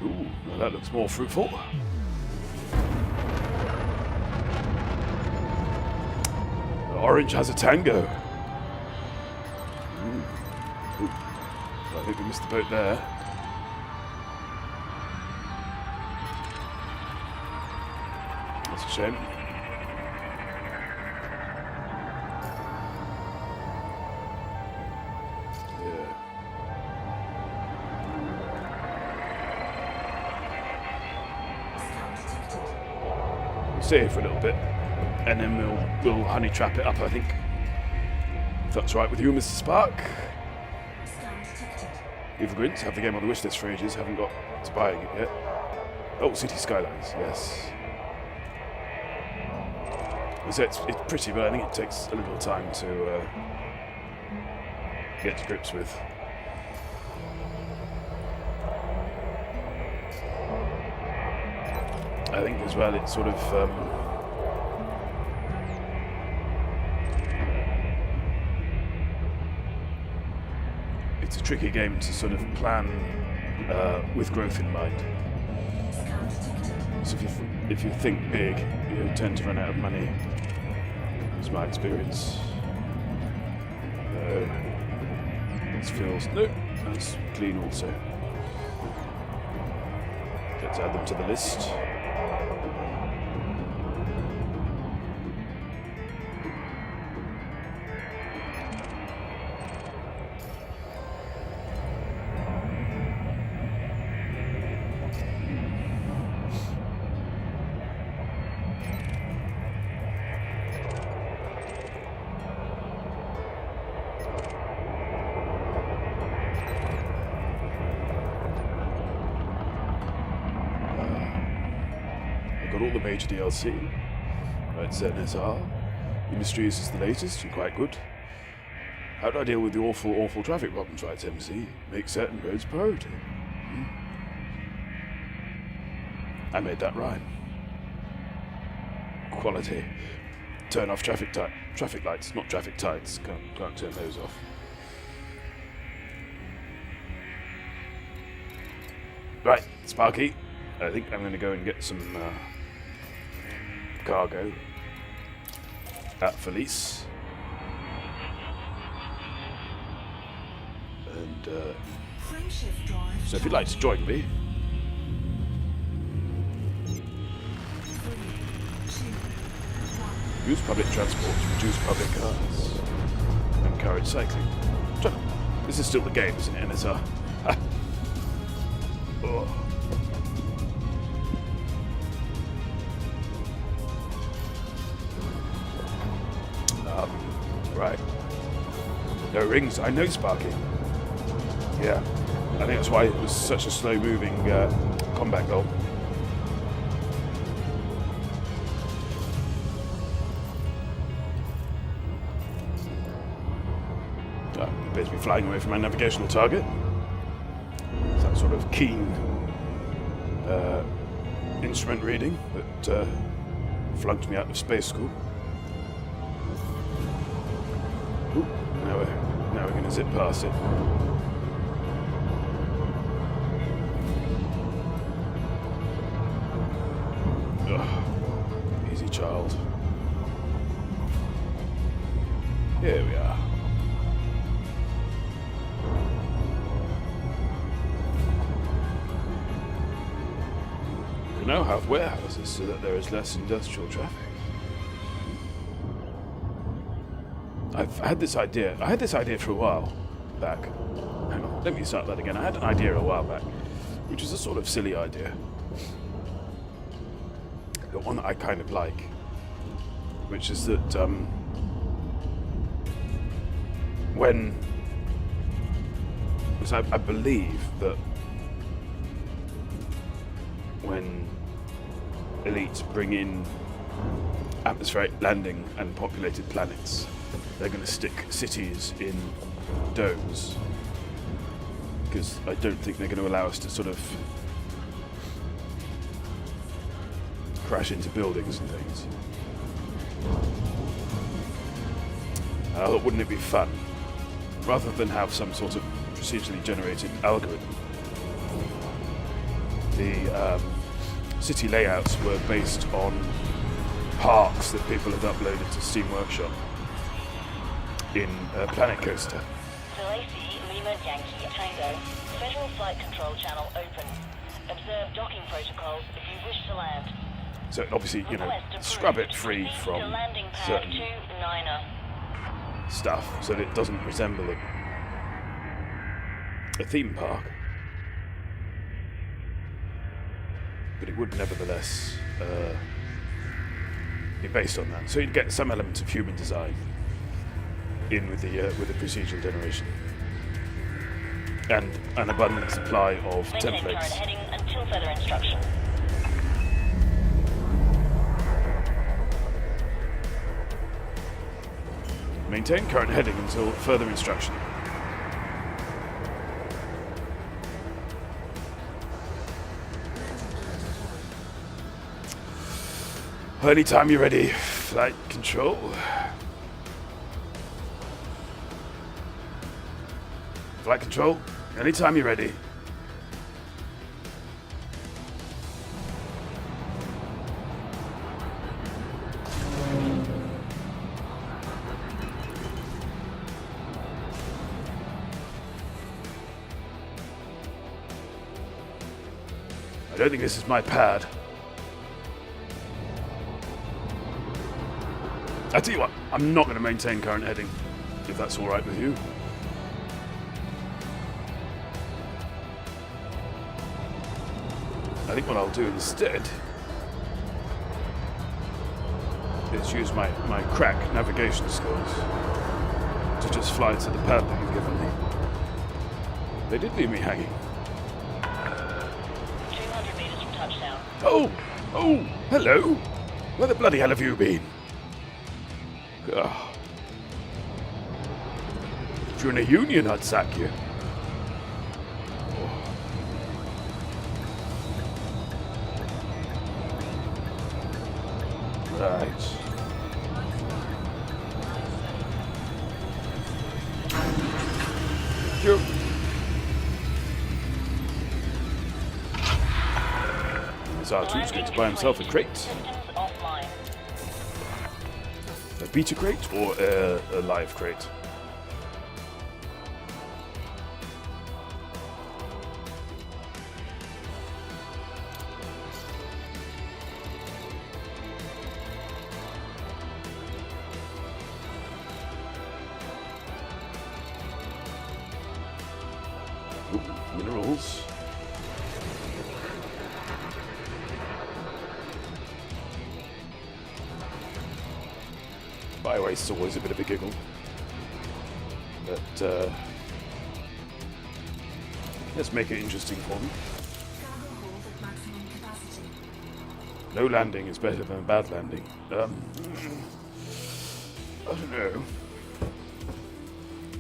Ooh, well, that looks more fruitful. Orange has a tango. Ooh. I think we missed the boat there. That's a shame. Yeah. We'll stay here for a little bit, and then we'll honey trap it up, I think. If that's right with you, Mr. Spark. Evil Grins, have the game on the wish list for ages, haven't got to buying it yet. Oh, City Skylines, yes. It's pretty, but I think it takes a little time to get to grips with. I think as well it's sort of it's a tricky game to sort of plan with growth in mind. So if you think big, you tend to run out of money. It's my experience. This feels that's clean also. Let's add them to the list. Got all the major DLC. Right, ZSR. Industries is the latest and quite good. How do I deal with the awful traffic problems, writes MC? Make certain roads priority. I made that rhyme. Quality. Turn off traffic lights, not traffic tides. Can't turn those off. Right, Sparky. I think I'm going to go and get some cargo at Felice. And so if you'd like to join me, use public transport to reduce public cars, encourage cycling. This is still the game, isn't it, NSR? Oh. Right. No rings. I know Sparky. Yeah. I think that's why it was such a slow-moving combat goal. It appears to be flying away from my navigational target. It's that sort of keen instrument reading that flunked me out of space school. Ooh, now we're gonna zip past it. Ugh. Easy, child. Here we are. We now have warehouses so that there is less industrial traffic. I've had this idea. I had this idea for a while back. Hang on, let me start that again. I had an idea a while back, which is a sort of silly idea. The one that I kind of like, which is that because I believe that when elites bring in atmospheric landing and populated planets, they're going to stick cities in domes, because I don't think they're going to allow us to sort of crash into buildings and things. I thought, wouldn't it be fun, rather than have some sort of procedurally generated algorithm? The city layouts were based on parks that people had uploaded to Steam Workshop in Planet Coaster. Salacy, Lima Yankee Tango. Federal Flight Control Channel open. Observe docking protocols if you wish to land. So obviously, you know, scrub it free from landing pad certain 29er. stuff so that it doesn't resemble a theme park. But it would nevertheless be based on that. So you'd get some elements of human design in with the procedural generation. And an abundant supply of Maintain current templates. heading until further instruction. Maintain current heading until further instruction. Anytime you're ready, flight control. Flight control, anytime you're ready. I don't think this is my pad. I tell you what, I'm not going to maintain current heading, if that's all right with you. I think what I'll do instead is use my crack navigation skills to just fly to the pad that you've given me. They did leave me hanging. 200 meters from touchdown. Oh, hello. Where the bloody hell have you been? Ugh. If you're in a union, I'd sack you. Right. You. This R2's going to buy himself a crate. Systems offline. A beta crate or a live crate? Ooh, minerals. Biowaste's always a bit of a giggle. But let's make it interesting for me. Cargo hold at maximum capacity. No landing is better than a bad landing. I don't know.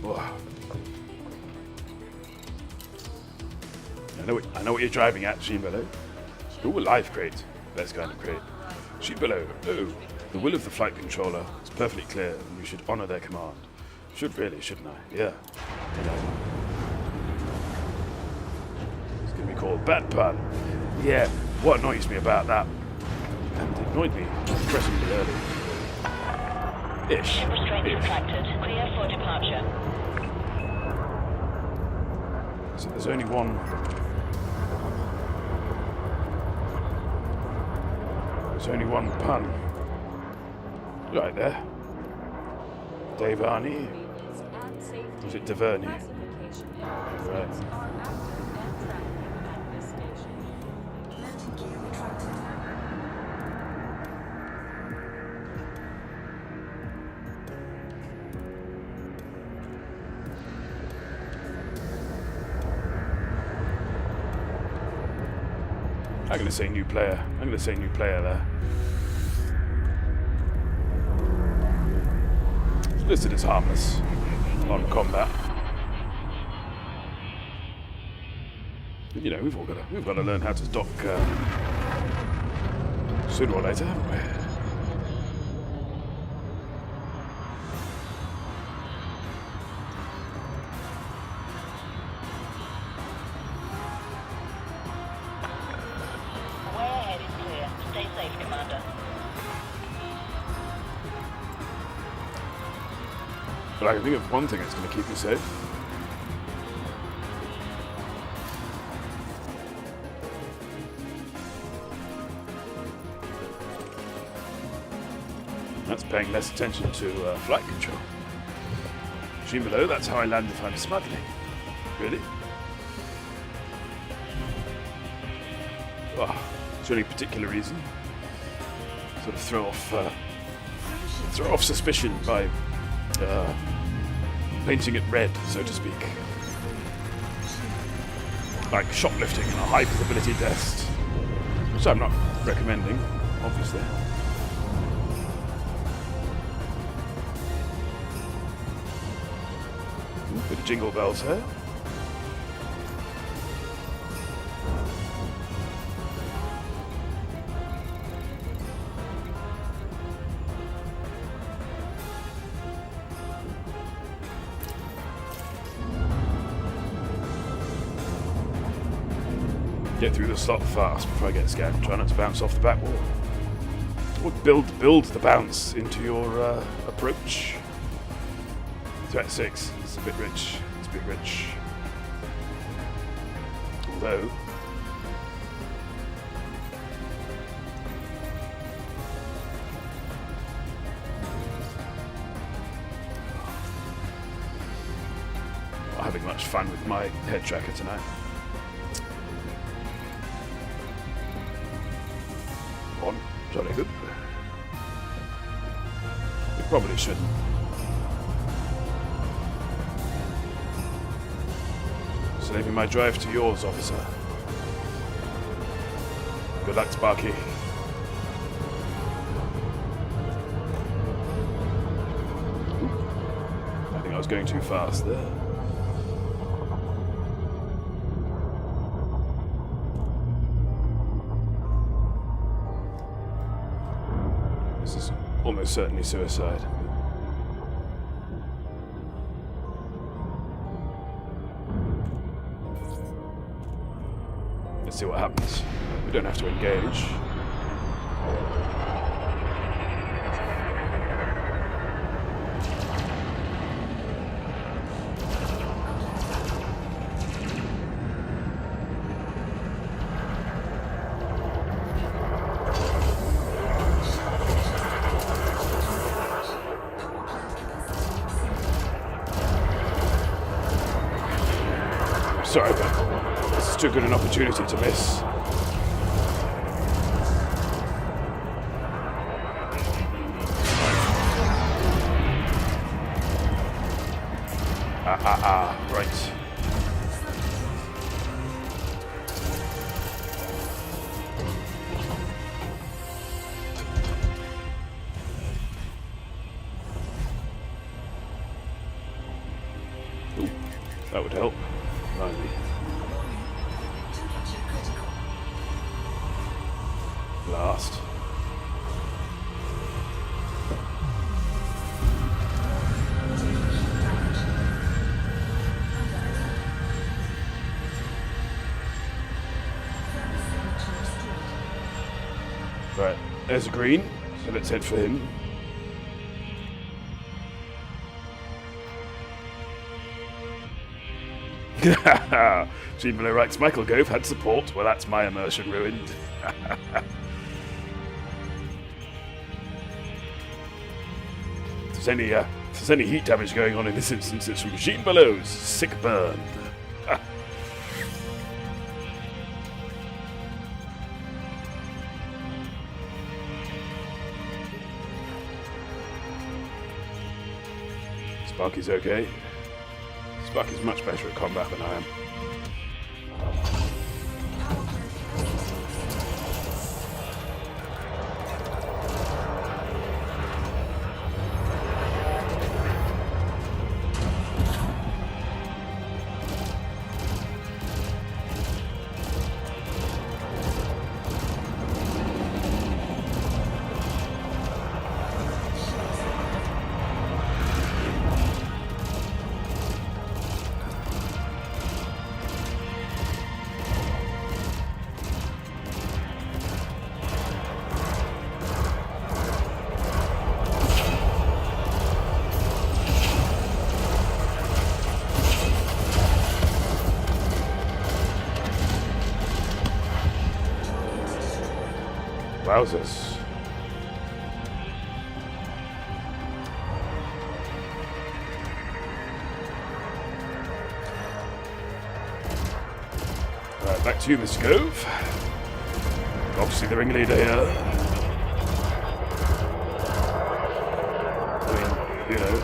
Oh. I know what you're driving at, Shimelo. Ooh, a live crate. That's kind of crate. Sheet below. Oh, the will of the flight controller is perfectly clear, and we should honor their command. Should really, shouldn't I? Yeah. You know. It's going to be called Bad Pun. Yeah, what annoys me about that, and it annoyed me impressively early. Ish. Ship restraints retracted. Clear for departure. So there's only one. There's only one pun. Right there. Davani. Was it Davani? Right. Landing gear retracted. I'm going to say new player. I'm going to say new player there. It's listed as harmless on combat. But, you know, we've got to learn how to dock sooner or later, haven't we? Way ahead is clear. Stay safe, Commander. But I can think of one thing that's going to keep me safe. That's paying less attention to flight control. Machine below, that's how I land if I'm smuggling. Really? Oh, is there any particular reason? Sort of throw off suspicion by painting it red, so to speak. Like shoplifting in a high visibility test. Which I'm not recommending, obviously. Bit of jingle bells here. Get through the slot fast before I get scanned. Try not to bounce off the back wall. Or build the bounce into your approach. Threat 6. It's a bit rich. It's a bit rich. Although not having much fun with my head tracker tonight. On, jolly good. You probably shouldn't. Saving my drive to yours, officer. Good luck, Sparky. I think I was going too fast there. This is almost certainly suicide. Let's see what happens. We don't have to engage. Sorry, but this is too good an opportunity to miss. Right. Ooh, that would help. Blimey. Temperature critical. Blast. there's a green, so let's head for him. Gene Miller writes, Michael Gove had support. Well, that's my immersion ruined. If there's any heat damage going on in this instance, it's from Gene Below's sick burn. Sparky's okay. Sparky's much better at combat than I am. Wowzers. Right, back to you, Mr. Gove. Obviously the ringleader here. I mean, you know,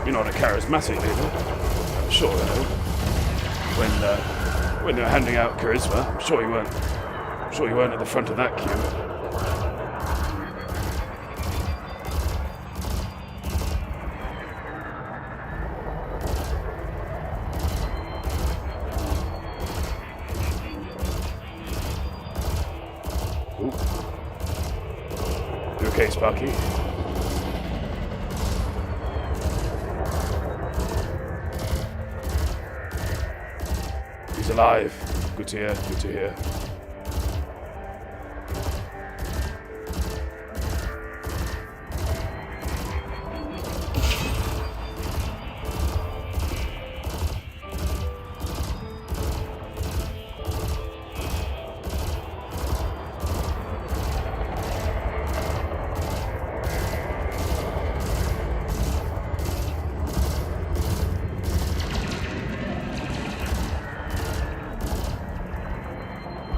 you're not a charismatic leader. I'm sure, you know. When you're handing out charisma, I'm sure you weren't at the front of that queue. Ooh. You okay, Sparky? He's alive. Good to hear, good to hear.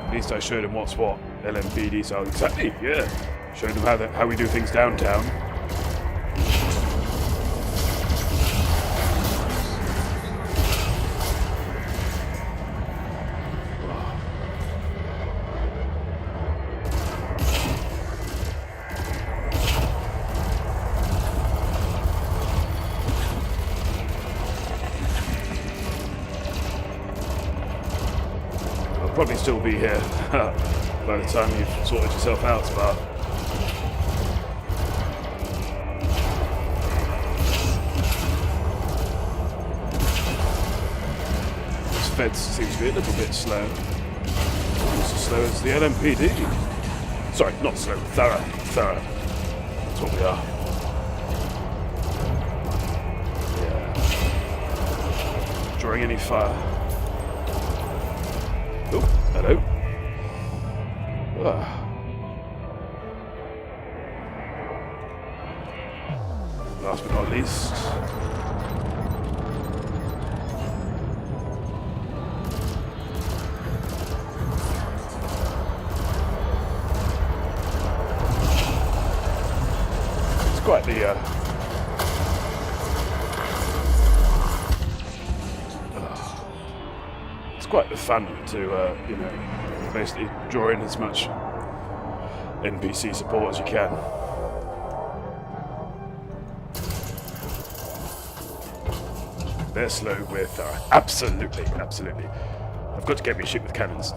At least I showed him what's what. LMPD style. Exactly, yeah. Showed him how we do things downtown. Probably still be here by the time you've sorted yourself out, Spark. This fence seems to be a little bit slow. Almost as slow as the LMPD. Sorry, not slow, thorough. That's what we are. Yeah. Drawing any fire. Oh, hello. Last but not least. It's quite the quite the fun to, you know, basically draw in as much NPC support as you can. They're slow, we're thorough. Absolutely. I've got to get me a ship with cannons.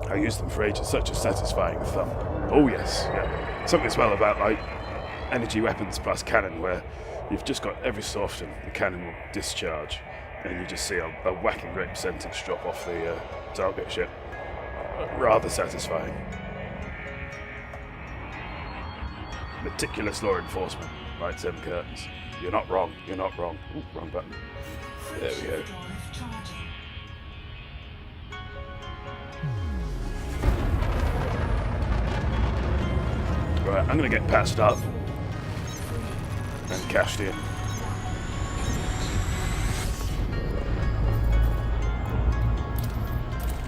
I use them for ages, such a satisfying thump. Oh yes, yeah. Something as well about, like, energy weapons plus cannon, where you've just got every so often the cannon will discharge. And you just see a whacking great percentage drop off the target ship. Rather satisfying. Meticulous law enforcement. Lights and curtains. You're not wrong. You're not wrong. Ooh, wrong button. There we go. Drive charging. Right, I'm going to get patched up and cashed in.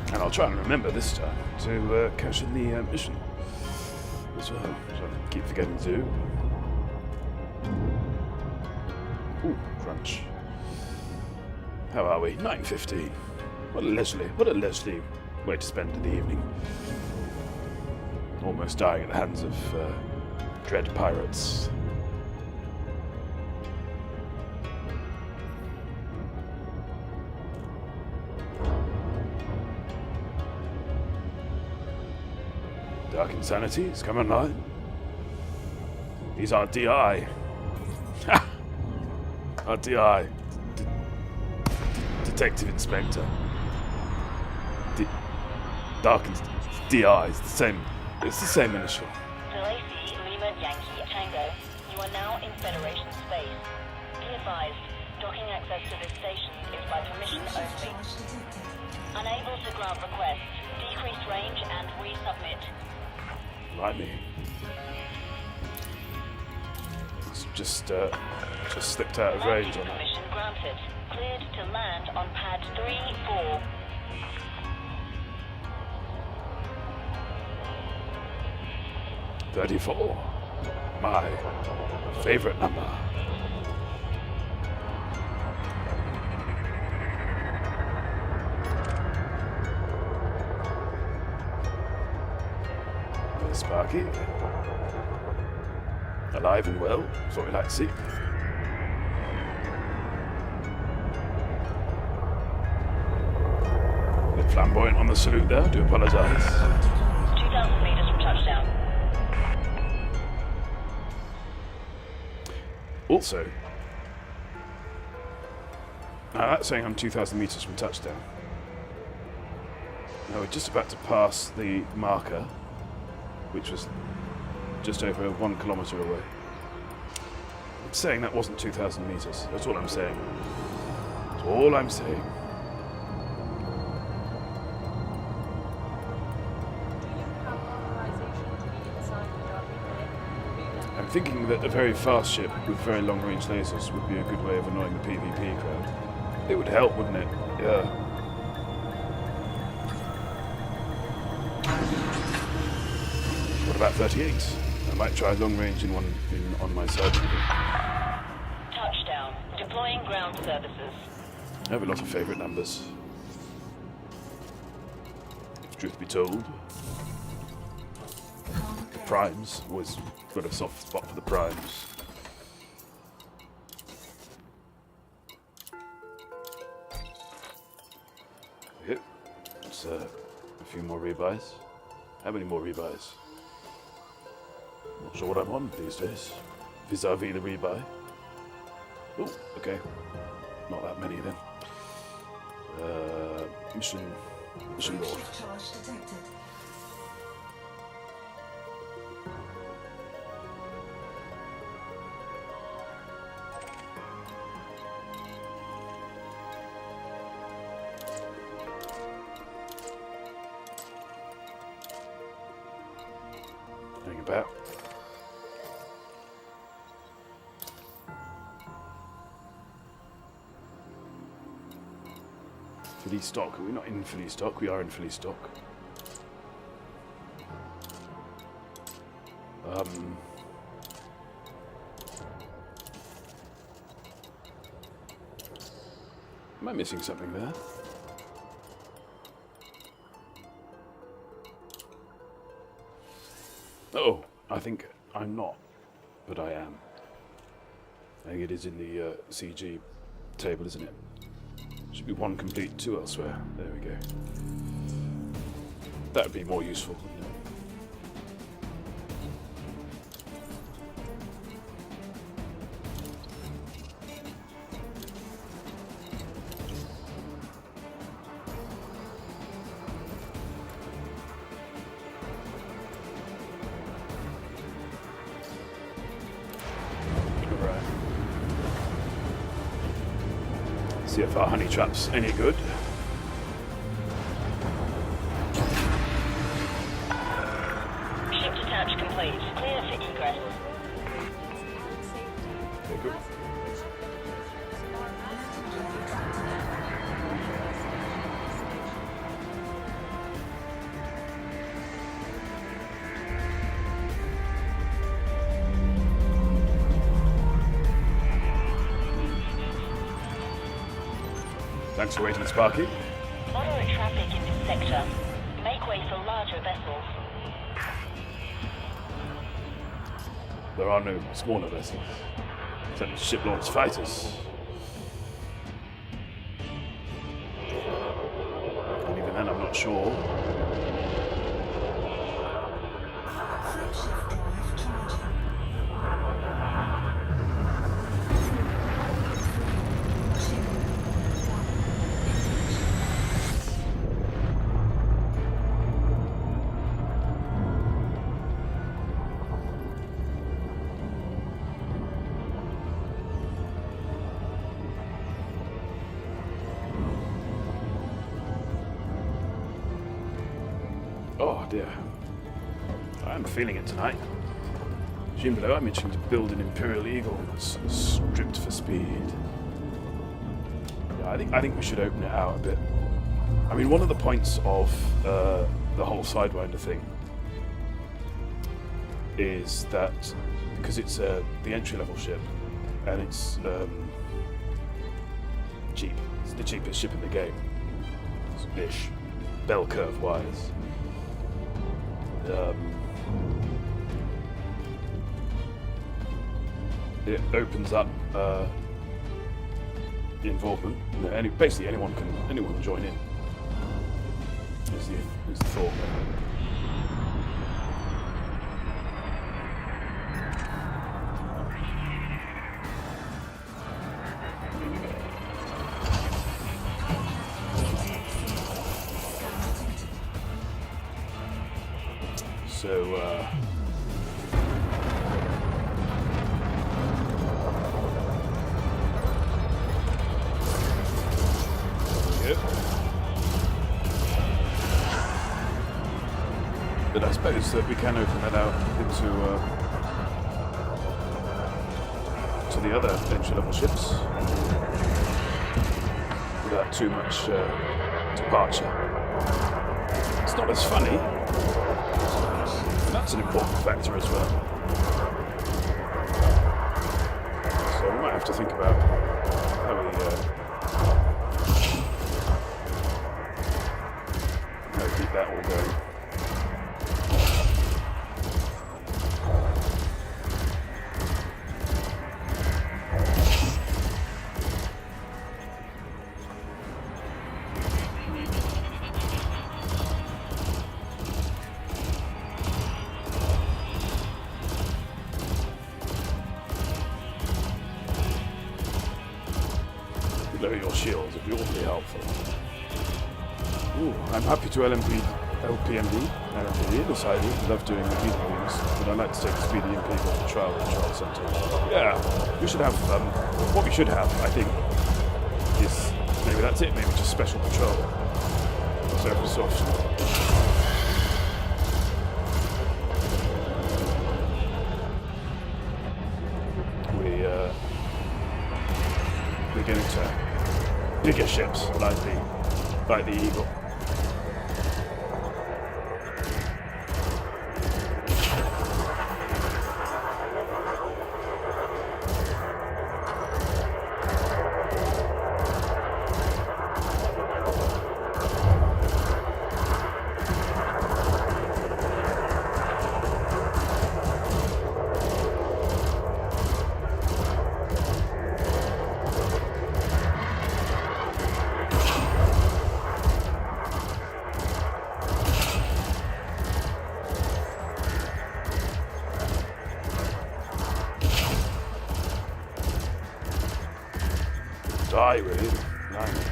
And I'll try and remember this time to cash in the mission as well, which I keep forgetting to do. Ooh, crunch. How are we? 9:15. What a leisurely way to spend the evening. Almost dying at the hands of dread pirates. Dark Insanity is coming online. He's our DI. Our DI. Detective Inspector. Dark DI is the same. It's the same initial. Delacey, Lima, Yankee, Tango, you are now in Federation space. Be advised, docking access to this station is by permission only. Charge detected. Unable to grant requests, decrease range and resubmit. Like me. It's just slipped out of range on that. Permission granted. Cleared to land on pad 3-4. $34. My favorite number. There's Sparky. Alive and well, that's what we like to see. A bit flamboyant on the salute there, I do apologise. 2,000 meters from touchdown. Also, now that's saying I'm 2,000 meters from touchdown. Now we're just about to pass the marker, which was just over 1 kilometer away. It's saying that wasn't 2,000 meters. That's all I'm saying. That's all I'm saying. I'm thinking that a very fast ship with very long-range lasers would be a good way of annoying the PvP crowd. It would help, wouldn't it? Yeah. What about 38? I might try long-range on my side. Touchdown. Deploying ground services. I have a lot of favourite numbers. If truth be told, the primes, always got a soft spot for the primes. Yep, it's a few more rebuys. How many more rebuys? Not sure what I'm on these days. Vis-a-vis the rebuy. Oh, okay. Not that many then. Mission Lord. Charge detected. Hang about. Philly stock. We're not in Philly stock. We are in Philly stock. Am I missing something there? Oh, I think I'm not, but I am. I think it is in the CG table, isn't it? Should be one complete, two elsewhere. There we go. That would be more useful, wouldn't it? See if our honey trap's any good. Ship detach complete. Clear for egress. Okay, good. Thanks for waiting, Sparky. Moderate traffic in this sector. Make way for larger vessels. There are no smaller vessels. Except ship-launched fighters. And even then, I'm not sure. Shift drive charging. Oh dear. I'm feeling it tonight. Jim below, I'm itching to build an Imperial Eagle that's stripped for speed. Yeah, I think we should open it out a bit. I mean, one of the points of the whole Sidewinder thing is that because it's the entry-level ship and it's cheap. It's the cheapest ship in the game. Ish. Bell curve wise. It opens up the involvement. You know, basically, anyone can join in. Is the thought. So, yep. But I suppose that we can open that out into to the other entry-level ships without too much departure. It's not as funny. That's an important factor as well. So we might have to think about how we keep that all going. Lower your shields would be awfully helpful. Ooh, I'm happy to LPMD decided I love doing the healing beams, but I like to take a speedy MP off the trial center. Yeah, we should have, what we should have, I think, is, maybe that's it, maybe just special patrol. Surface soft. We're getting to bigger ships like the Eagle. Die really. Nice.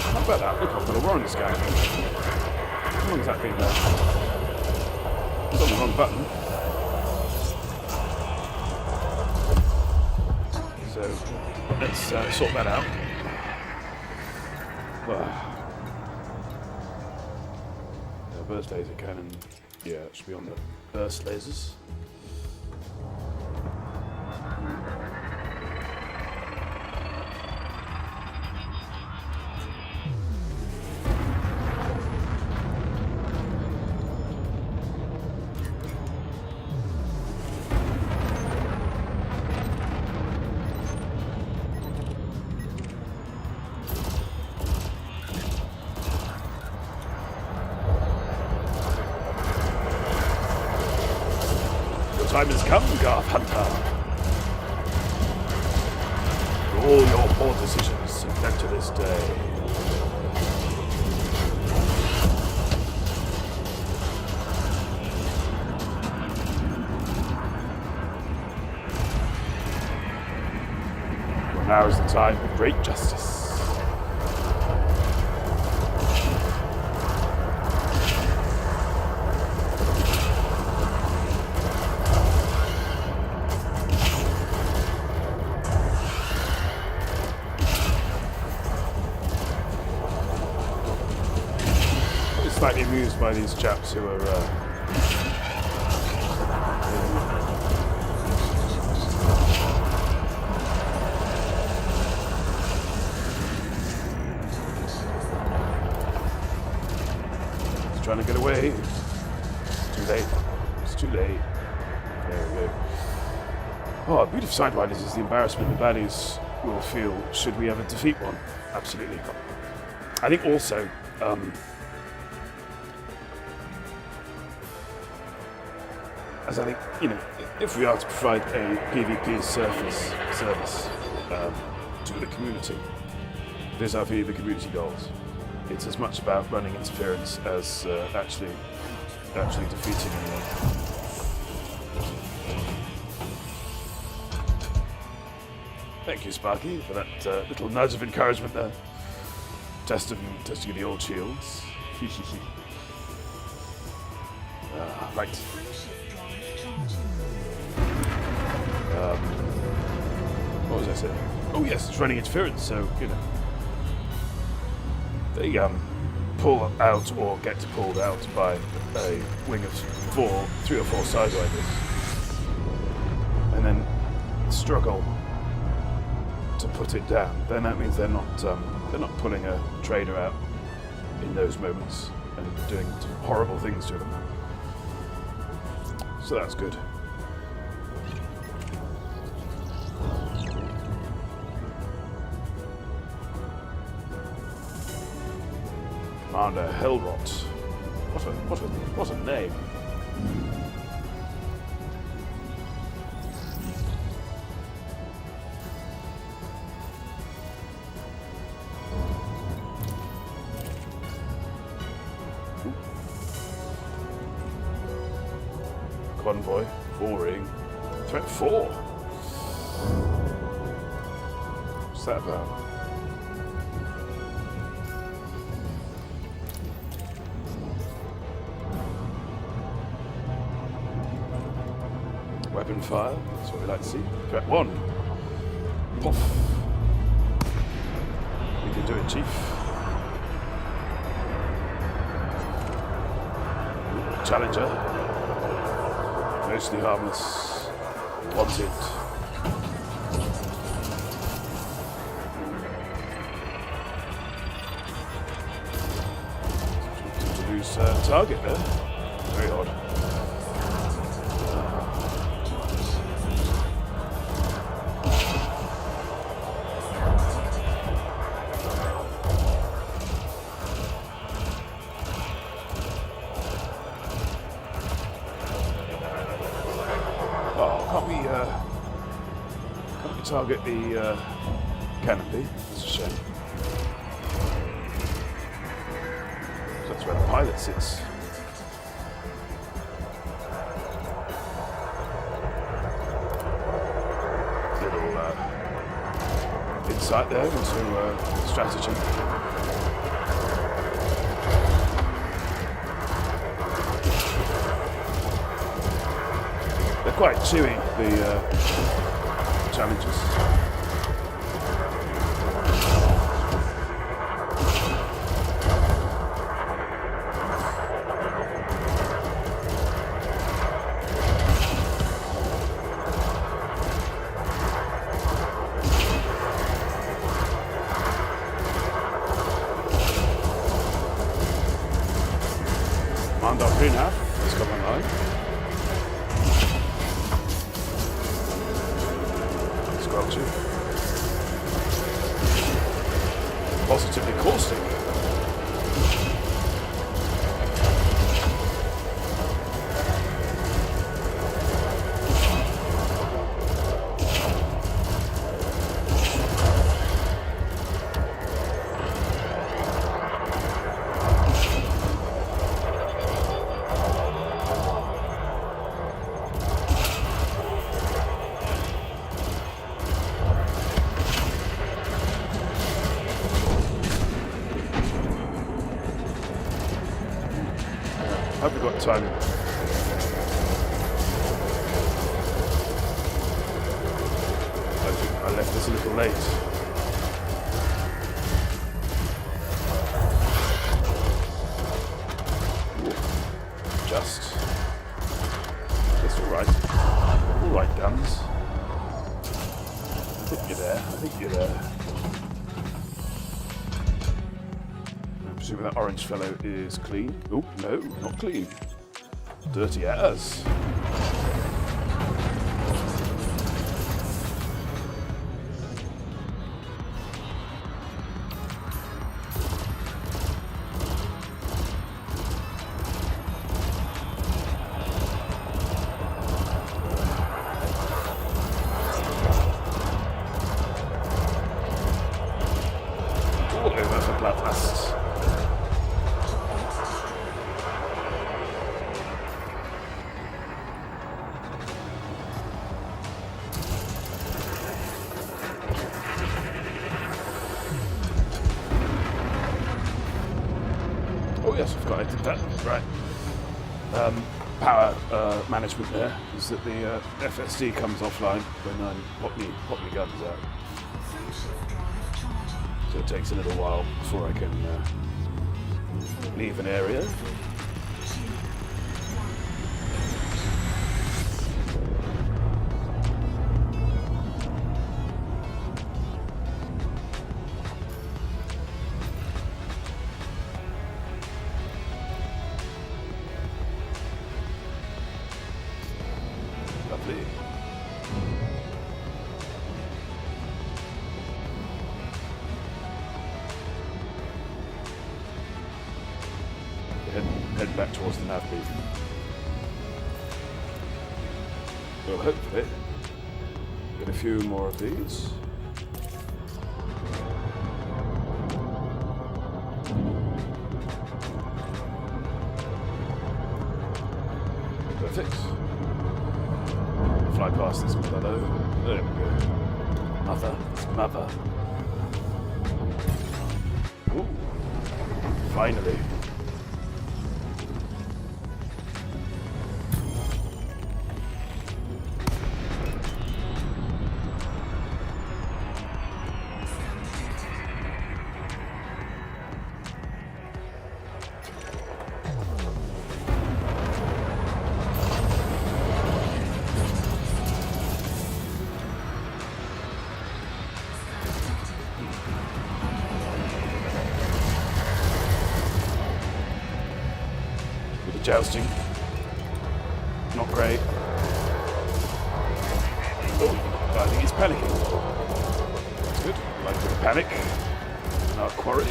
How about that? Look, I've got a warrant scan. How long has that been there? It's on the wrong button. So let's sort that out. Burst laser cannon. Yeah, it should be on the burst lasers. Time has come, Garth Hunter. For all your poor decisions have led to this day. Well, now is the time of great justice. Slightly amused by these chaps who are trying to get away. It's too late. It's too late. There we go. Oh, the beauty of Sidewinders is the embarrassment the baddies will feel should we ever defeat one. Absolutely. I think also as I think, if we are to provide a PvP service to the community, these are the community goals. It's as much about running interference as actually defeating anyone. Thank you, Sparky, for that little nudge of encouragement there. Testing the old shields. Right. What was I saying? Oh yes, it's running interference, so they pull out or get pulled out by a wing of 3 or 4 sidewinders, and then struggle to put it down. Then that means they're not pulling a trader out in those moments and doing horrible things to them. So that's good. Commander Hellrot. What a name. Convoy, 4-ring. Threat 4. What's that about? Weapon fire, that's what we like to see. Threat 1. Poof. We can do it, Chief. Challenger. Mostly harmless. Wanted. To lose target there. Very odd. Can't we target the canopy? It's a shame. That's where the pilot sits. Little insight there into strategy. quite chewy, the challenges. Command our greenhouse has come online. Squelchy. Positively caustic. Hope we've got time. I think I left this a little late. Just all right. All right, guns. I think you're there. I think you're there. I presume that orange fellow is clean. Oh, no, not clean. Dirty as. All over for bloodlust. Oh yes, I forgot I did that. Right. Power management there is that the FSD comes offline when I pop my guns out. So it takes a little while before I can leave an area. Lovely. Head back towards the nav beacon. Well, hopefully get a few more of these. Perfect. Fly past this fellow. There we go. Mother. Ooh. Finally. Jousting. Not great. Oh, I think he's panicking. That's good. I like a bit of panic in our quarry.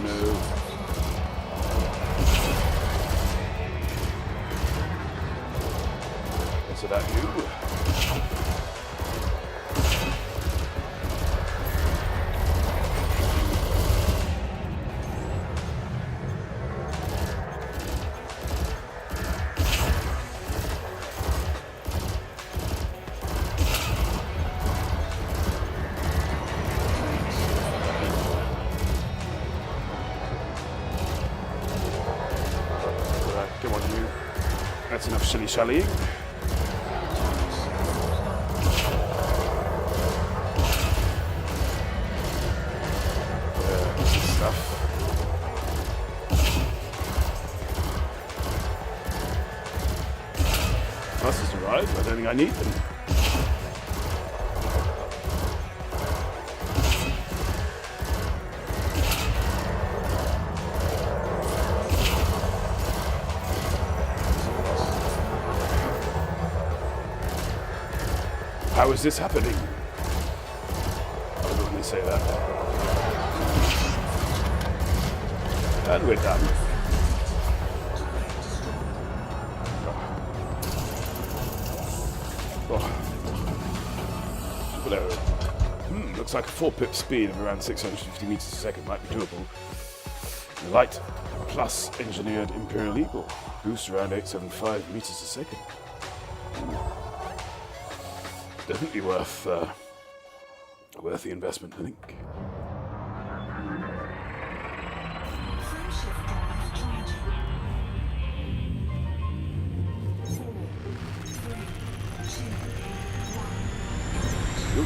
No. So that you. Shilly-shallying. Stuff. Buses arrived. I don't think I need them. How is this happening? I don't know when they say that. And we're done. Oh. Hello. Looks like a 4-pip speed of around 650 meters a second might be doable. The light plus engineered Imperial Eagle boosts around 875 meters a second. Definitely worth the investment, I think. Frameshift drive charging. 4, 3, 2,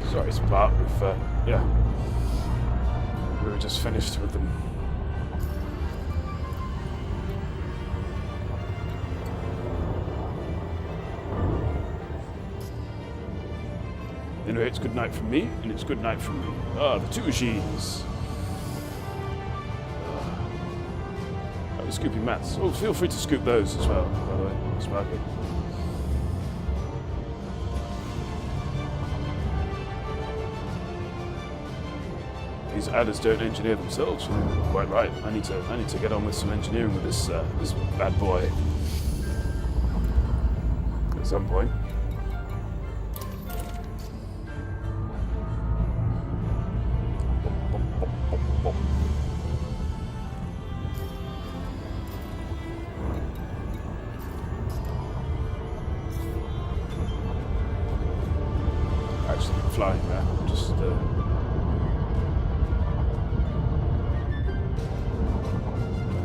1. Sorry, Spark. We were just finished with them. Anyway, it's good night from me, and it's good night from me. Ah, the two G's. I was scooping mats. Oh, feel free to scoop those as well, by the way, Sparky. These adders don't engineer themselves. You're quite right. I need to get on with some engineering with this this bad boy at some point. Actually, flying there. Just trying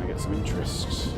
to get some interest.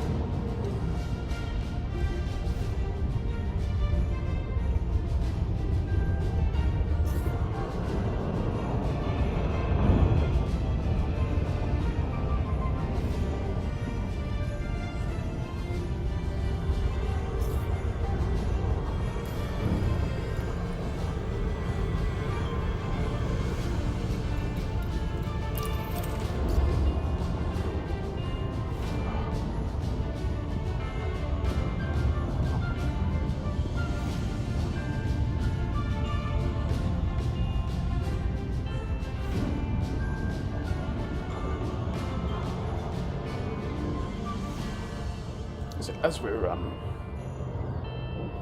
So as we're,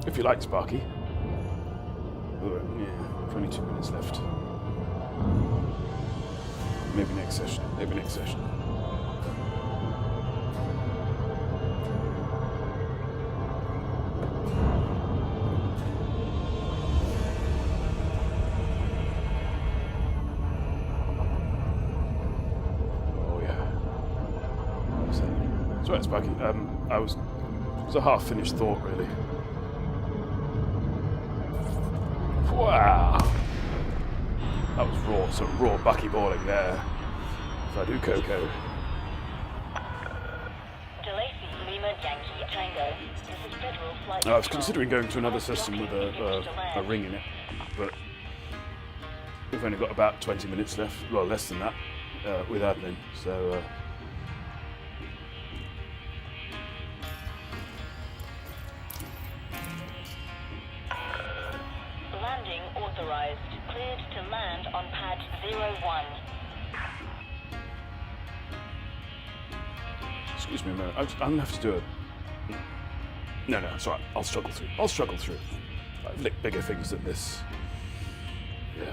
if you like, Sparky, yeah, 22 minutes left. Maybe next session. Maybe next session. Oh yeah. That's right, Sparky. It was a half-finished thought, really. Wow! That was raw, some raw buckyballing there. If I do Coco. DeLacy, Lima, Yankee, Tango. This is Federal Flight I was Control. considering going to another system with a ring in it, but we've only got about 20 minutes left. Well, less than that, with admin. So. Landing authorized. Cleared to land on pad 01. Excuse me a minute. I'm gonna have to do it. No, it's all right. I'll struggle through. I've licked bigger things than this. Yeah.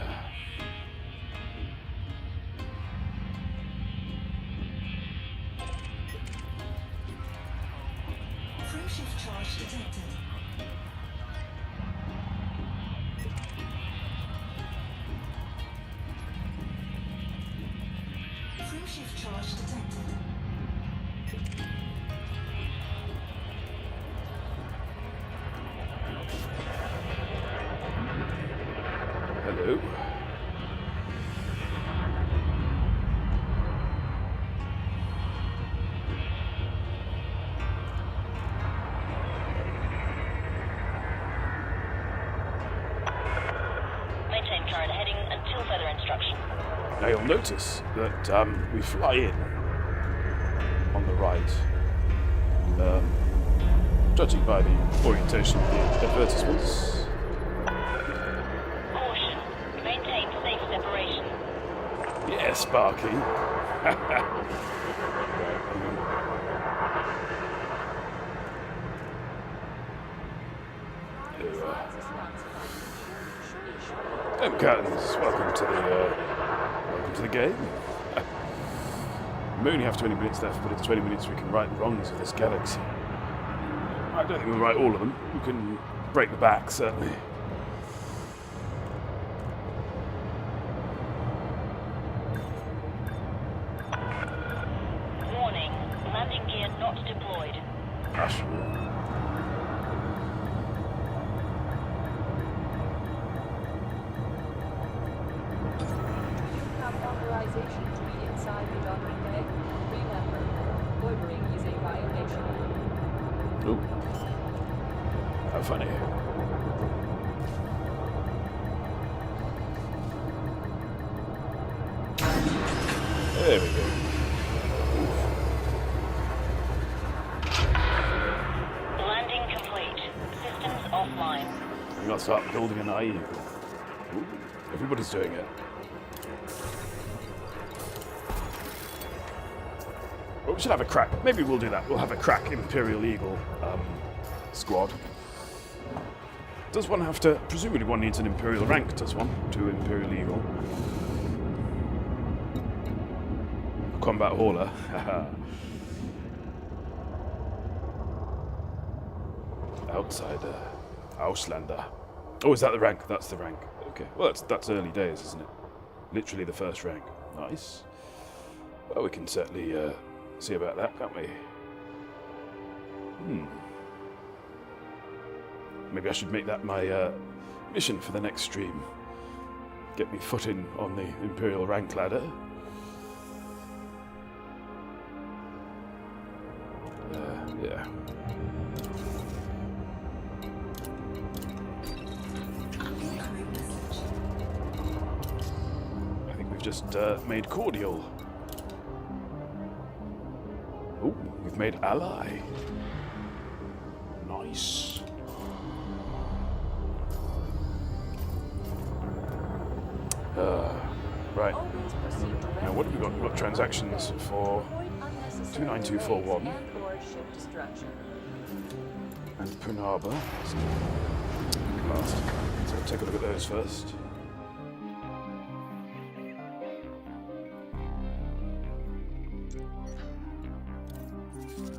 Frameshift charge detected. Frameshift charge detected. Hello. Maintain current heading until further instruction. Now you'll notice that we fly in on the right. Judging by the orientation of the advertisements. Caution. Maintain safe separation. Yeah, Sparky. Captains, welcome to the game. We only have 20 minutes left, but it's 20 minutes we can right the wrongs of this galaxy. I don't think we'll right all of them. We can break the back, certainly. Warning. Landing gear not deployed. Gosh. Have authorization to be inside the docking bay. Remember, loitering is a violation. Ooh. How funny. There we go. Landing complete. Systems offline. We gotta start building an eye. Ooh. Everybody's doing it. Well, we should have a crack. Maybe we'll do that. We'll have a crack Imperial Eagle squad. Does one have to... Presumably one needs an Imperial rank, does one? To Imperial Eagle. Combat Hauler. Outsider. Auslander. Oh, is that the rank? That's the rank. Okay. Well, that's early days, isn't it? Literally the first rank. Nice. Well, we can certainly see about that, can't we? Maybe I should make that my mission for the next stream. Get me footing on the Imperial rank ladder. Yeah. I think we've just made cordial. Oh, we've made ally. Nice. Right. Always proceed directly. Now, what have we got? We've got transactions for Avoid unnecessary 29241. delays and/or ship destruction. and Punaba. Last. So take a look at those first.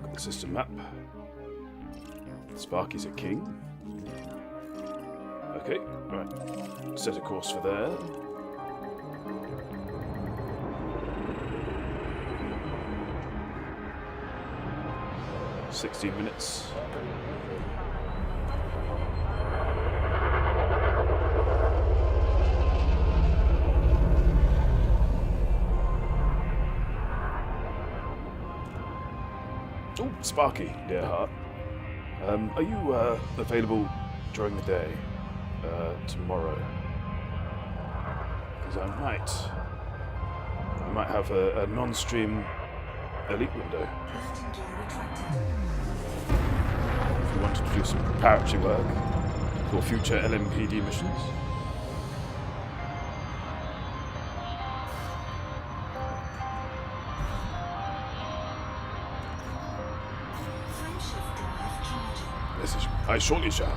Got the system map. Sparky's a king. Okay, right. Set a course for there. "16 minutes. Oh, Sparky, dear heart. Are you available during the day tomorrow? Because I might have a non-stream elite window. Landing gear retracted. If you wanted to do some preparatory work for future LMPD missions. Frameshift drive charging. This is, I surely shall.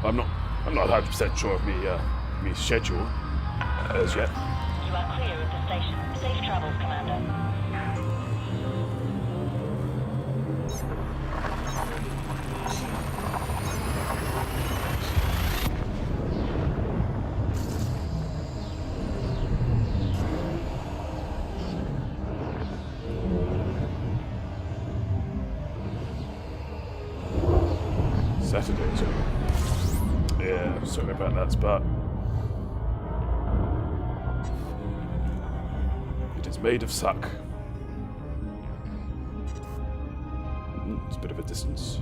I'm not 100% sure of me schedule as yet. You are clear of the station. Safe travels, Commander. Saturday, so yeah, sorry about that, Spart. It's made of suck. It's a bit of a distance.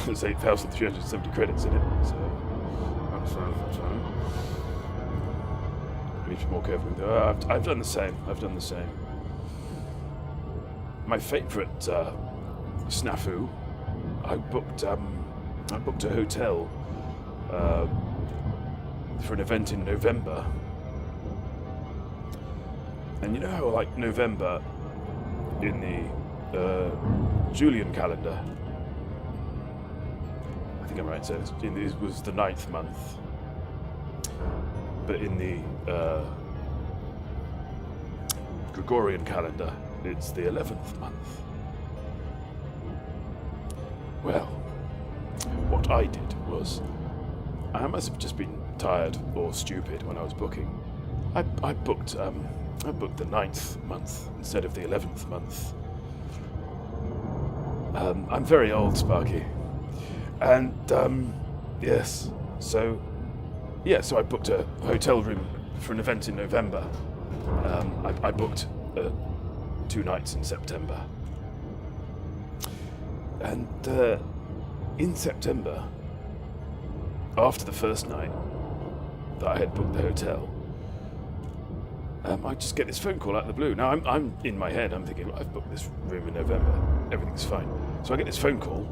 There's 8,370 credits in it, so that's fine. I need to be more careful with it. I've done the same. My favourite snafu. I booked a hotel for an event in November, and you know how like November in the Julian calendar. I think I'm right. So it was the 9th month, but in the Gregorian calendar, it's the 11th month. Well, what I did was, I must have just been tired or stupid when I was booking. I booked the 9th month instead of the 11th month. I'm very old, Sparky. And, yes, so I booked a hotel room for an event in November. I booked 2 nights in September. And, in September, after the first night that I had booked the hotel, I just get this phone call out of the blue. Now, I'm in my head, I'm thinking, I've booked this room in November, everything's fine. So I get this phone call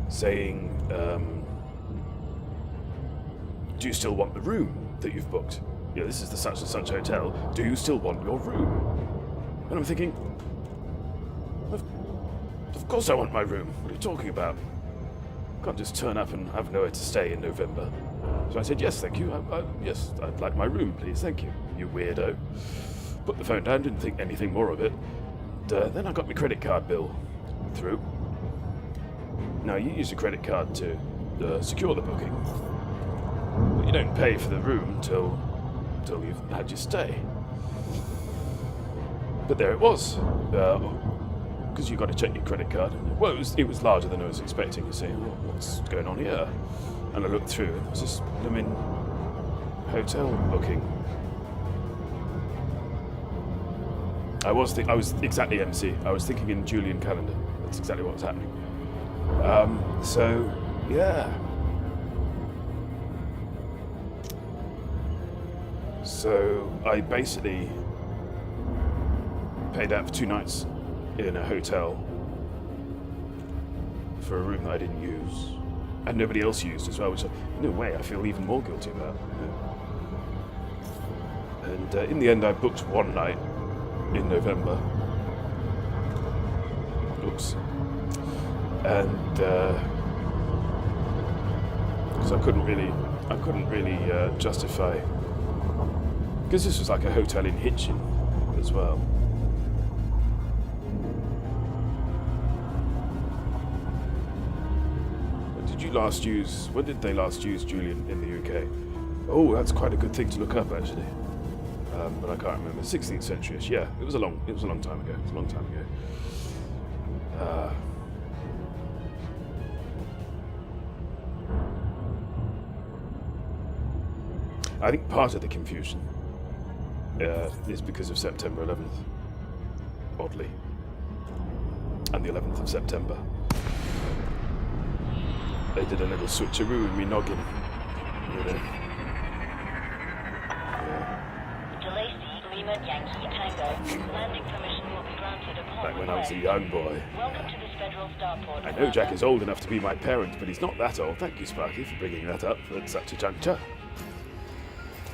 saying, do you still want the room that you've booked? Yeah, this is the such and such hotel. Do you still want your room? And I'm thinking, of course I want my room. What are you talking about? I can't just turn up and have nowhere to stay in November. So I said, yes, thank you. Yes, I'd like my room, please. Thank you, you weirdo. Put the phone down, didn't think anything more of it. And, then I got my credit card bill through. Now, you use your credit card to secure the booking, but you don't pay for the room till you've had your stay. But there it was, because you got to check your credit card. Well, it was larger than I was expecting. You see, what's going on here? And I looked through, and it was this blooming hotel booking. I was exactly MC. I was thinking in Julian calendar. That's exactly what was happening. So, yeah. So I basically paid out for 2 nights in a hotel for a room that I didn't use, and nobody else used as well, which in a way I feel even more guilty about. And in the end, I booked 1 night in November. Oops. And because I couldn't really justify, because this was like a hotel in Hitchin as well. When did they last use Julian in the UK? Oh, that's quite a good thing to look up, actually. But I can't remember. 16th century-ish. Yeah, it was a long time ago. I think part of the confusion is because of September 11th, oddly, and the 11th of September. They did a little switcheroo in me noggin, you know. Delacey, Lima, Yankee, Tango. Landing permission will be granted upon Back when I was a young boy. Welcome to this federal starport. I know Jack is old enough to be my parent, but he's not that old. Thank you, Sparky, for bringing that up at such a juncture.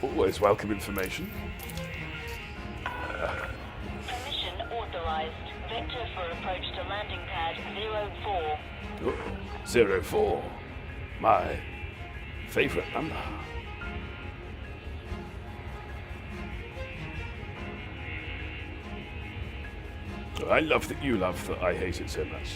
Always welcome information. Permission authorized. Vector for approach to landing pad 04. Oh, 04. My favorite number. Oh, I love that you love that I hate it so much.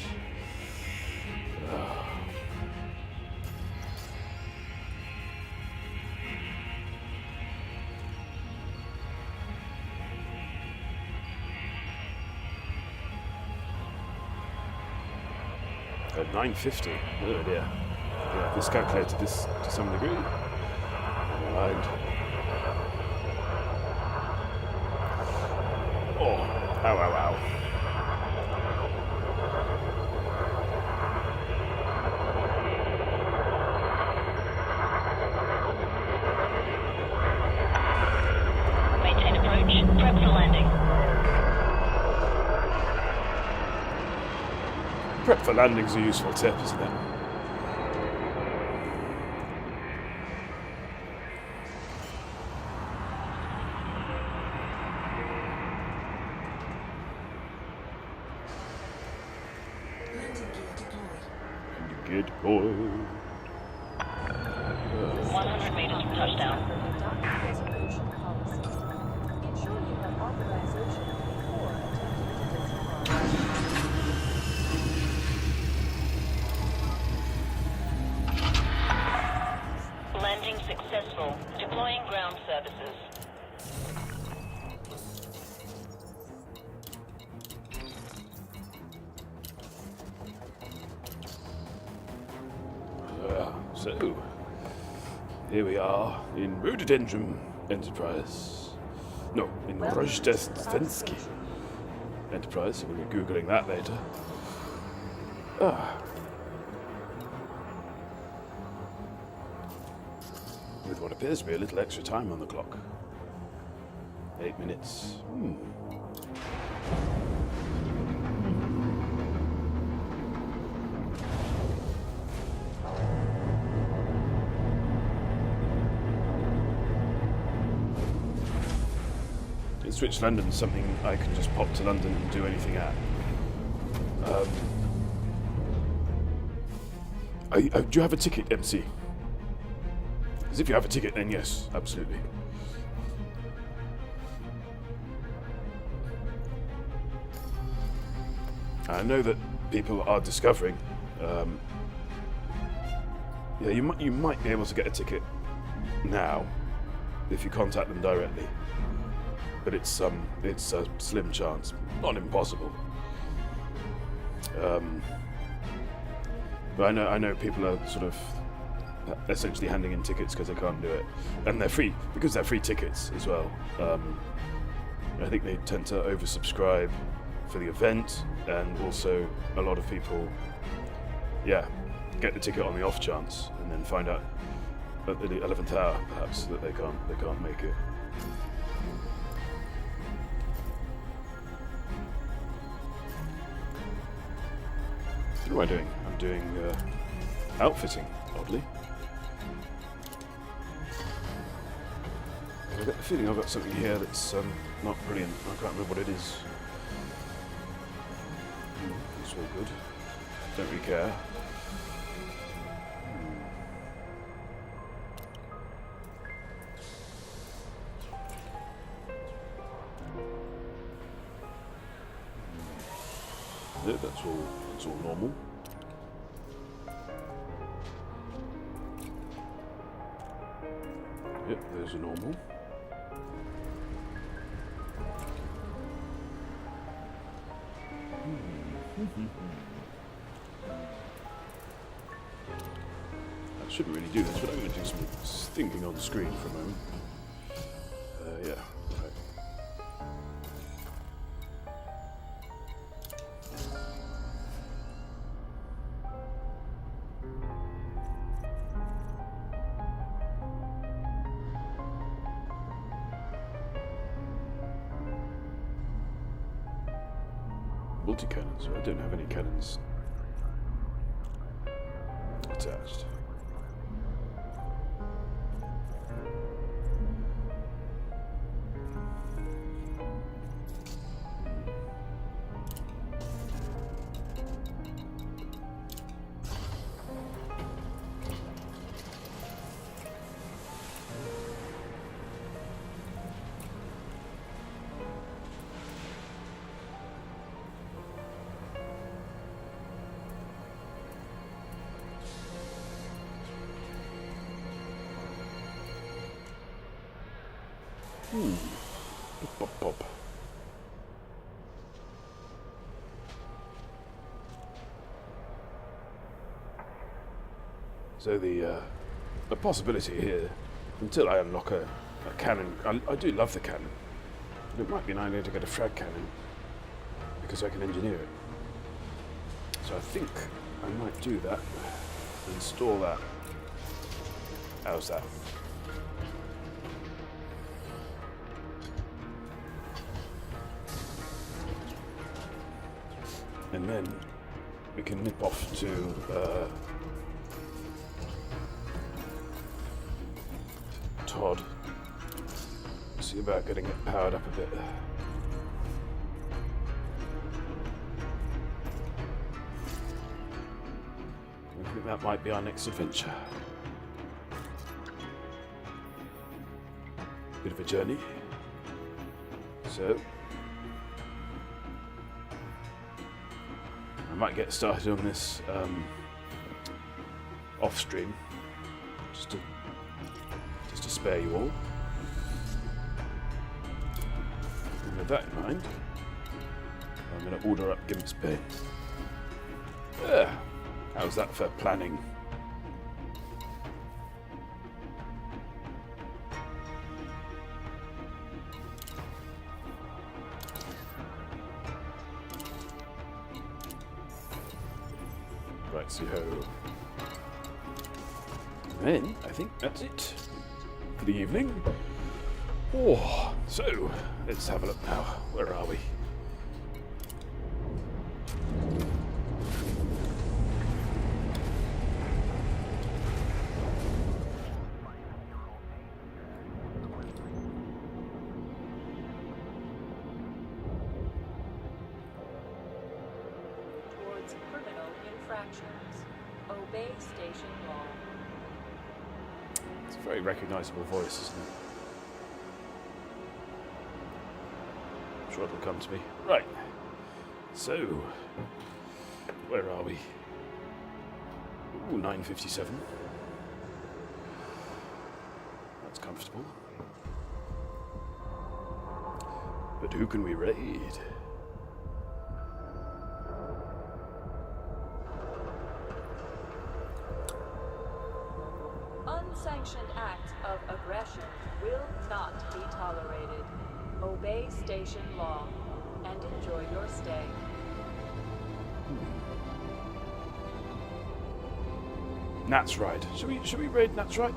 So 950. Oh dear. Yeah, this calculated this to some degree. Never mind. Oh, ow, ow, ow. Maintain approach. Prep for landing. Prep for landing's a useful tip, isn't it? Landing gear deployed. Good boy. 100 meters from touchdown. Non-preservation policy. Ensure you have authorization before attempting to disembark. Landing successful. Deploying ground services. So, here we are in Rhododendron Enterprise. No, in Rojdestvenski Enterprise. So we'll be Googling that later. With what appears to be a little extra time on the clock. 8 minutes. Switch London is something I can just pop to London and do anything at. Do you have a ticket, MC? Because if you have a ticket, then yes, absolutely. I know that people are discovering. Yeah, you might be able to get a ticket now if you contact them directly. But it's a slim chance, not impossible. But I know people are sort of essentially handing in tickets because they can't do it, and they're free because they're free tickets as well. I think they tend to oversubscribe for the event, and also a lot of people, get the ticket on the off chance, and then find out at the 11th hour perhaps that they can't make it. What am I doing? I'm doing outfitting, oddly. I get the feeling I've got something here that's not brilliant. I can't remember what it is. It's all good. Don't really care. Yeah, that's all normal. Yep, those are normal. I shouldn't really do this, but I'm going to do some thinking on the screen for a moment. Yeah, right. Multi-cannons. I don't have any cannons attached. Pop, pop. So the possibility here, until I unlock a cannon, I do love the cannon. But it might be an idea to get a frag cannon, because I can engineer it. So I think I might do that. Install that. How's that? And then we can nip off to Todd. See about getting it powered up a bit. I think that might be our next adventure. Bit of a journey. So I might get started on this off stream, just to spare you all. And with that in mind, I'm going to order up Gimp's Bay. How's that for planning? Righty-ho. Then, I think that's it for the evening. Oh, so, let's have a look now. Where are we? Towards criminal infractions. Obey station law. It's a very recognizable voice, isn't it? I'm sure it'll come to me. Right. So, where are we? Ooh, 9:57. That's comfortable. But who can we raid? Unsanctioned acts of aggression will not be tolerated. Obey station law and enjoy your stay. Nat's Right. Should we raid Nat's Right?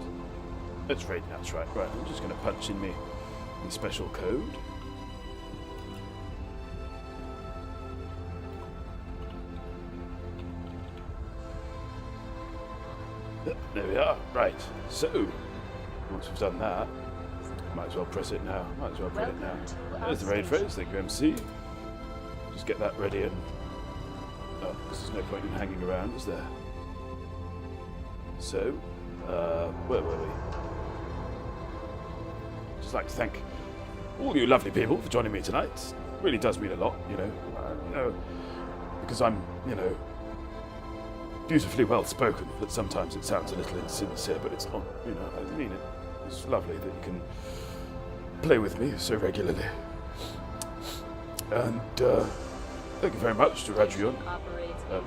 Let's raid Nat's Right. Right, I'm just going to punch in my special code. There we are. Right. So, once we've done that, might as well press it now. Might as well put it now. There's the raid phrase. Thank you, MC. Just get that ready and... Oh, because there's no point in hanging around, is there? So, where were we? Just like to thank all you lovely people for joining me tonight. It really does mean a lot, you know, because I'm, you know, beautifully well spoken, that sometimes it sounds a little insincere, but it's not, you know, I mean it. It's lovely that you can play with me so regularly. And thank you very much to Rajuyon,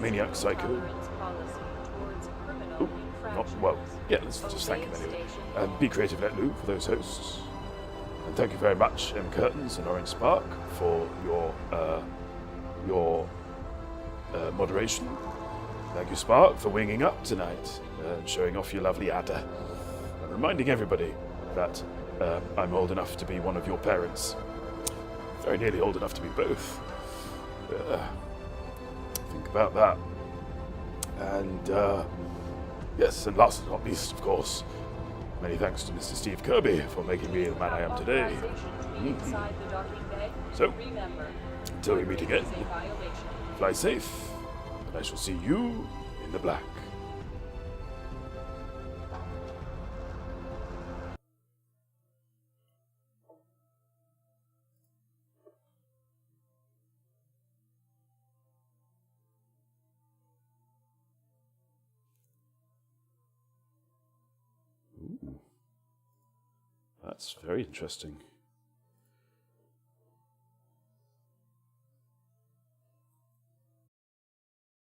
Maniac Psycho. Ooh, not, well, yeah, let's just thank him anyway. And Be Creative Let Lou for those hosts. And thank you very much, M. Curtains and Orange Spark, for your moderation. Thank you, Spark, for winging up tonight and showing off your lovely adder. And reminding everybody that I'm old enough to be one of your parents. Very nearly old enough to be both. Think about that. And yes, and last but not least, of course, many thanks to Mr. Steve Kirby for making me the man I am today. So, until we meet again, fly safe, and I shall see you in the black. Ooh. That's very interesting.